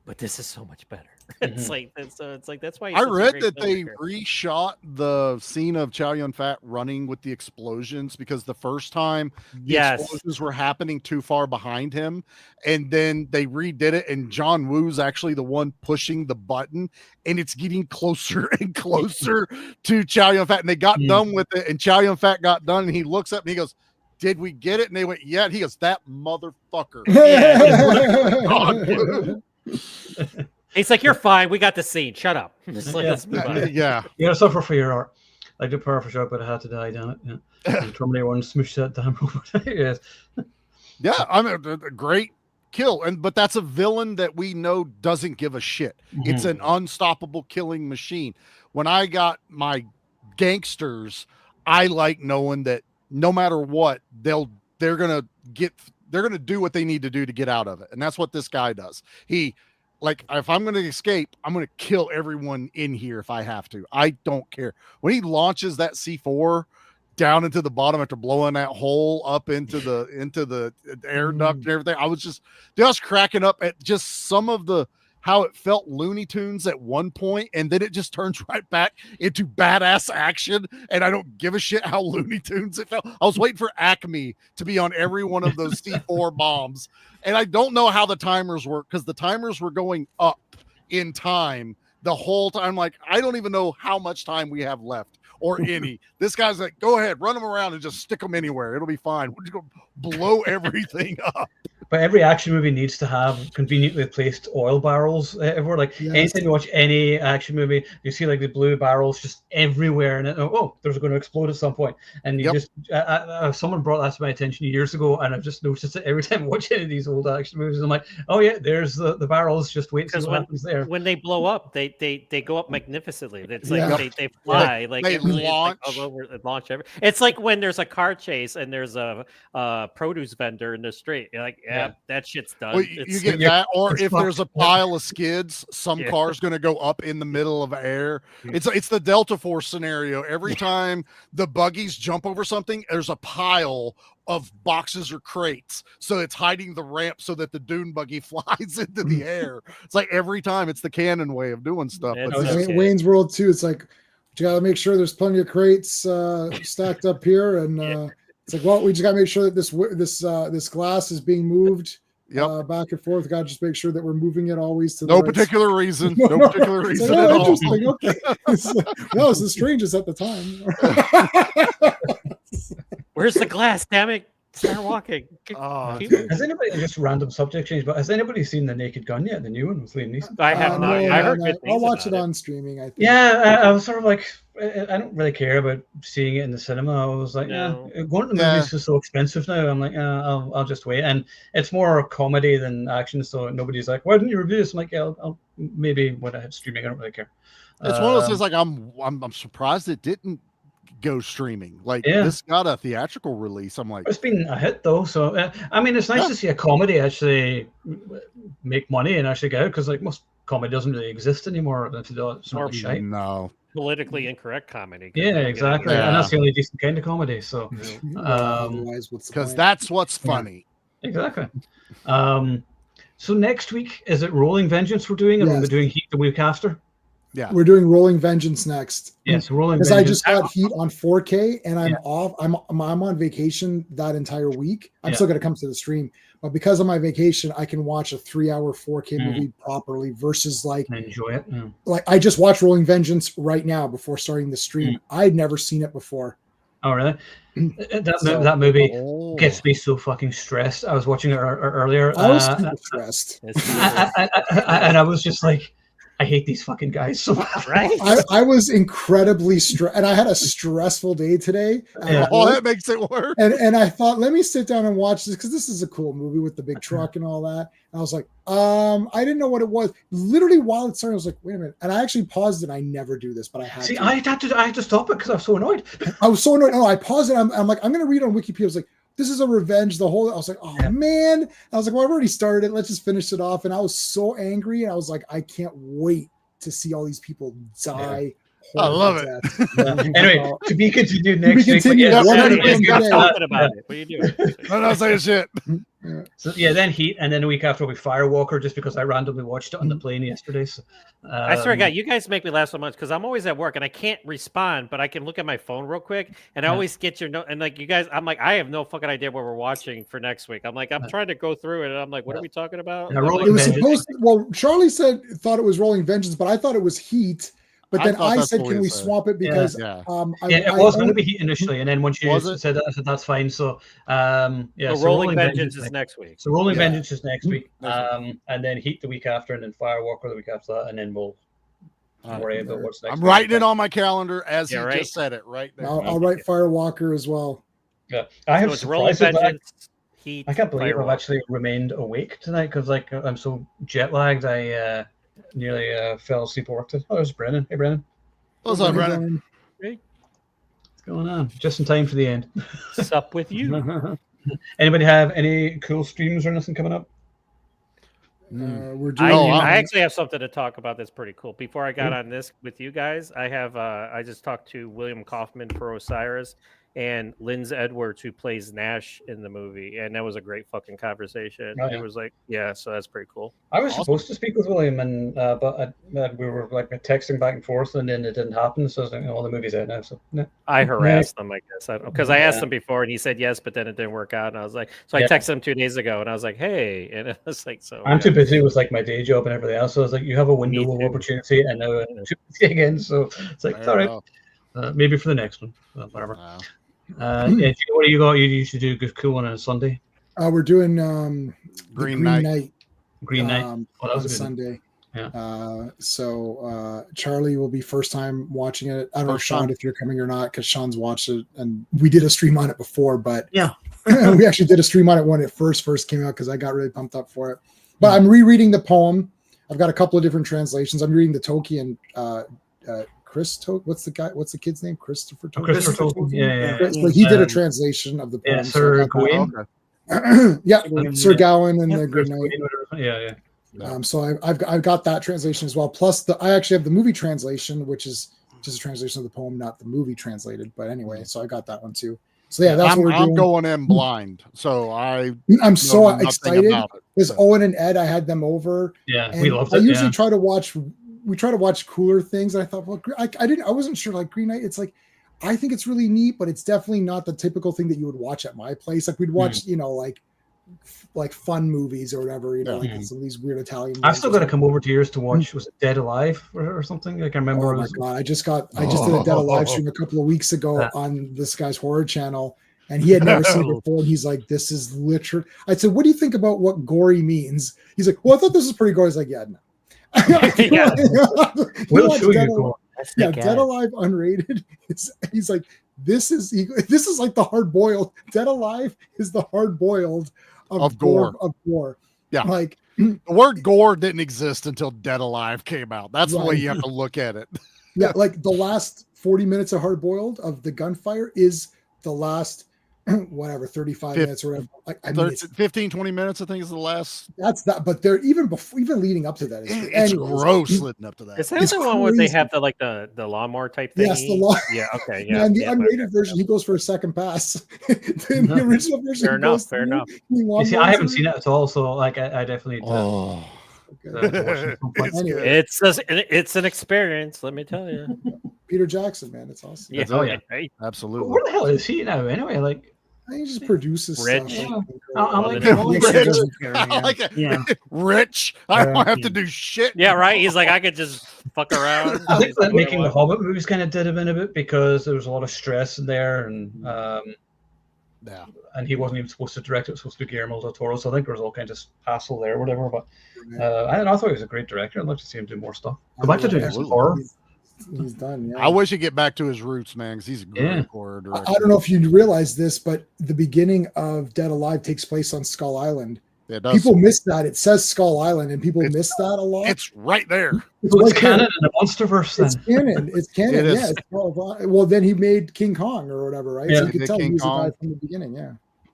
but this is so much better. It's Mhm. like it's like that's why I read that they reshot the scene of Chow Yun-Fat running with the explosions because the first time the explosions were happening too far behind him, and then they redid it, and John Woo's actually the one pushing the button, and it's getting closer and closer to Chow Yun-Fat, and they got done with it, and Chow Yun-Fat got done, and he looks up and he goes, "Did we get it?" And they went, "Yeah." And he goes, "That motherfucker." He's like, "You're fine. We got the scene. Shut up." Just like, let's move on. Yeah. You gotta suffer for your art. Like the power for sure, but I had to die, damn it. Yeah. And Terminator 1 smooshed that damn robot. Yes. Yeah, I mean, a great kill, but that's a villain that we know doesn't give a shit. It's an unstoppable killing machine. When I got my gangsters, I like knowing that no matter what, they're gonna do what they need to do to get out of it, and that's what this guy does. He, like, if I'm gonna escape, I'm gonna kill everyone in here if I have to. I don't care. When he launches that C4 down into the bottom after blowing that hole up into the air duct and everything, I was just cracking up at just some of the how it felt Looney Tunes at one point, and then it just turns right back into badass action, and I don't give a shit how Looney Tunes it felt. I was waiting for Acme to be on every one of those C4 bombs, and I don't know how the timers work because the timers were going up in time the whole time. Like, I don't even know how much time we have left or any. This guy's like, go ahead, run them around and just stick them anywhere. It'll be fine. We're just going to blow everything up. But every action movie needs to have conveniently placed oil barrels everywhere. Like anytime you watch any action movie, you see like the blue barrels just everywhere, and there's going to explode at some point. And you just someone brought that to my attention years ago, and I've just noticed it every time I watch any of these old action movies. I'm like, oh yeah, there's the barrels. Just wait to see what happens there. When they blow up, they go up magnificently. It's like they fly, like they launch all over, launch every. It's like when there's a car chase and there's a produce vendor in the street. You're like, that shit's done. Well, you get that, or if there's a pile of skids, some car's going to go up in the middle of air. It's the Delta Force scenario. Every time the buggies jump over something, there's a pile of boxes or crates, so it's hiding the ramp so that the dune buggy flies into the air. It's like every time it's the canon way of doing stuff. Wayne's World too. It's like you got to make sure there's plenty of crates stacked up here, and it's like, well, we just got to make sure that this glass is being moved back and forth. Got to just make sure that we're moving it always to the no particular reason. No particular reason like, at all. Interesting. Okay. Well, it's the strangest at the time. Where's the glass? Damn it! Start walking. Oh, Keep- dude. Has anybody, just random subject change, but has anybody seen The Naked Gun yet? The new one with Liam Neeson? I have not. I heard good I'll things watch it about on streaming. I think. Yeah, I was sort of like, I don't really care about seeing it in the cinema. I was like, No. going to the movies is so expensive now. I'm like, I'll just wait. And it's more comedy than action, so nobody's like, why didn't you review this? I'm like, yeah, I'll maybe when I have streaming, I don't really care. It's one of those things. Like I'm surprised it didn't go streaming. Like this got a theatrical release. I'm like, it's been a hit though. So I mean, it's nice to see a comedy actually make money and actually get out, because like most comedy doesn't really exist anymore. It's not really shite. no. Politically incorrect comedy. Yeah, exactly. And that's the only decent kind of comedy. So Otherwise, what's the Because point? that's what's funny. exactly. So next week, is it Rolling Vengeance we're doing, and we're doing Heat the week after? Yeah, We're doing Rolling Vengeance next. Yes, Rolling Because Vengeance. I just got Heat on 4K, and I'm off. I'm on vacation that entire week. I'm still going to come to the stream, but because of my vacation, I can watch a 3-hour 4K movie properly. Versus like enjoy it. like I just watched Rolling Vengeance right now before starting the stream. I'd never seen it before. Oh really? That movie gets me so fucking stressed. I was watching it earlier. I was super stressed. And I was just like, I hate these fucking guys so much. Right? I was incredibly stressed, and I had a stressful day today. That makes it worse. And I thought, let me sit down and watch this because this is a cool movie with the big truck and all that. And I was like, I didn't know what it was. Literally while it started, I was like, wait a minute. And I actually paused it. I never do this, but I had to. I had to stop it because I was so annoyed. I was so annoyed. No, I paused it. I'm like, I'm going to read on Wikipedia. I was like, this is a revenge. I was like, oh man. I was like, well, I've already started it. Let's just finish it off. And I was so angry. And I was like, I can't wait to see all these people die. I love it. Anyway, to be continued next week. Talking about it. What are you doing? I'm not saying shit. So then Heat, and then the week after will be Firewalker, just because I randomly watched it on the plane yesterday. So, I swear to God, you guys make me laugh so much because I'm always at work and I can't respond, but I can look at my phone real quick and I always get your note. And like you guys, I'm like, I have no fucking idea what we're watching for next week. I'm like, I'm trying to go through it and I'm like, what are we talking about? And It was supposed to, well, Charlie thought it was Rolling Vengeance, but I thought it was Heat. But then I said, can we swap it? Because it was going to be Heat initially, and then once you said that, I said that's fine. So so Rolling Vengeance is next week. So Rolling Vengeance is next week, and then Heat the week after, and then Firewalker the week after that, and then we'll worry about what's next. I'm writing it on my calendar as he just said it right there. I'll write Firewalker as well. Yeah, I have Rolling Vengeance. Heat, I can't believe I've actually remained awake tonight because like I'm so jet lagged. I nearly fell asleep at work today. Oh, there's Brennan. Hey, Brennan. What's up, Brennan? Hey. What's going on? Just in time for the end. What's up with you? Anybody have any cool streams or anything coming up? We're doing. I actually have something to talk about that's pretty cool. Before I got on this with you guys, I have I just talked to William Kaufman for Osiris and Linz Edwards, who plays Nash in the movie, and that was a great fucking conversation. It was like, so that's pretty cool. I was supposed to speak with William, and but we were like texting back and forth, and then it didn't happen. So I was like, the movie's out now. So I harassed them, I guess, because I asked him before, and he said yes, but then it didn't work out, and I was like, so I texted him 2 days ago, and I was like, hey, and it was like, so I'm too busy with like my day job and everything else. So I was like, you have a window of opportunity, and now I'm too busy again. So it's like, it's all right, maybe for the next one, whatever. What do you got? You usually do a good cool one on a Sunday. We're doing Green Night. Green Night. On Sunday. Yeah. So Charlie will be first time watching it. I don't know, Sean, if you're coming or not, because Sean's watched it, and we did a stream on it before. But we actually did a stream on it when it first came out because I got really pumped up for it. But I'm rereading the poem. I've got a couple of different translations. I'm reading the Tolkien. What's the kid's name? Christopher Tolkien. Christopher Tolkien. Yeah. So he did a translation of the poem. Sir Gawain. Sir Gawain and the Good Night. Yeah. So I've got that translation as well. Plus I actually have the movie translation, which is just a translation of the poem, not the movie translated. But anyway, so I got that one too. So that's what we're doing. I'm going in blind, so I'm so excited because Owen and Ed, I had them over. Yeah, we loved it. I usually try to watch. We try to watch cooler things. And I thought, well, I wasn't sure. Like Green Night, it's like, I think it's really neat, but it's definitely not the typical thing that you would watch at my place. Like we'd watch, like fun movies or whatever, like some of these weird Italian. I've still got to come over to yours to watch. Was it Dead Alive or something? Like I remember. Oh my god! I just did a Dead Alive stream a couple of weeks ago on this guy's horror channel, and he had never seen it before. And he's like, "This is literally." I said, "What do you think about what gory means?" He's like, "Well, I thought this was pretty gory." He's like, "Yeah, no." Yeah. We'll show you gore. Yeah, Dead Alive unrated. He's like, this is like the hard boiled. Dead Alive is the hard boiled of gore. Of gore. Yeah, like the word gore didn't exist until Dead Alive came out. That's the way you have to look at it. Yeah, like the last 40 minutes of hard boiled of the gunfire is the last 35 minutes or whatever. Like, I mean, 15, 20 minutes, I think, is the last. That's that, but they're even leading up to that. It's gross leading up to that. Is that the one where they have the lawnmower type thing? Yes, the law. Yeah, okay, yeah. And the unrated version, he goes for a second pass. In the original version, fair enough. You see, I haven't seen it at all, so like I definitely. It's an experience, let me tell you. Peter Jackson, man, it's awesome. Yeah, right. Absolutely. Where the hell is he now? Anyway, like he just produces Rich. stuff. I'm like, I like it. Yeah. Rich. I don't have to do shit. Yeah, right. He's like, I could just fuck around. I think that making the Hobbit movies kind of did him in a bit because there was a lot of stress in there, and and he wasn't even supposed to direct it. It was supposed to be Guillermo del Toro, so I think there was all kinds of hassle there, or whatever. But I thought he was a great director. I'd like to see him do more stuff. Go back to doing some horror. He's done. Yeah. I wish he'd get back to his roots, man, because he's a great horror director. I don't know if you realize this, but the beginning of Dead Alive takes place on Skull Island. It does. People miss that. It says Skull Island, and people miss that a lot. It's right there. It's canon in the Monsterverse. Then. It's canon. It's canon. It is. Yeah. Well, then he made King Kong or whatever, right? Yeah, so you could tell King he was Kong. a guy from the beginning. Yeah.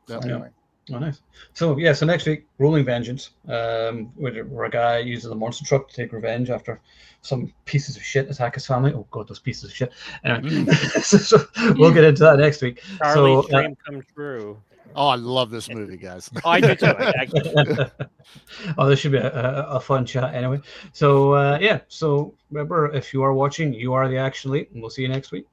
So anyway. Oh, nice. So so next week, Rolling Vengeance, where a guy uses a monster truck to take revenge after some pieces of shit attack his family. Oh god, those pieces of shit. Anyway, so we'll get into that next week. Charlie's dream come true. Oh, I love this movie, guys. Oh, I do too. Oh, this should be a fun chat anyway. So so remember, if you are watching, you are the action lead, and we'll see you next week.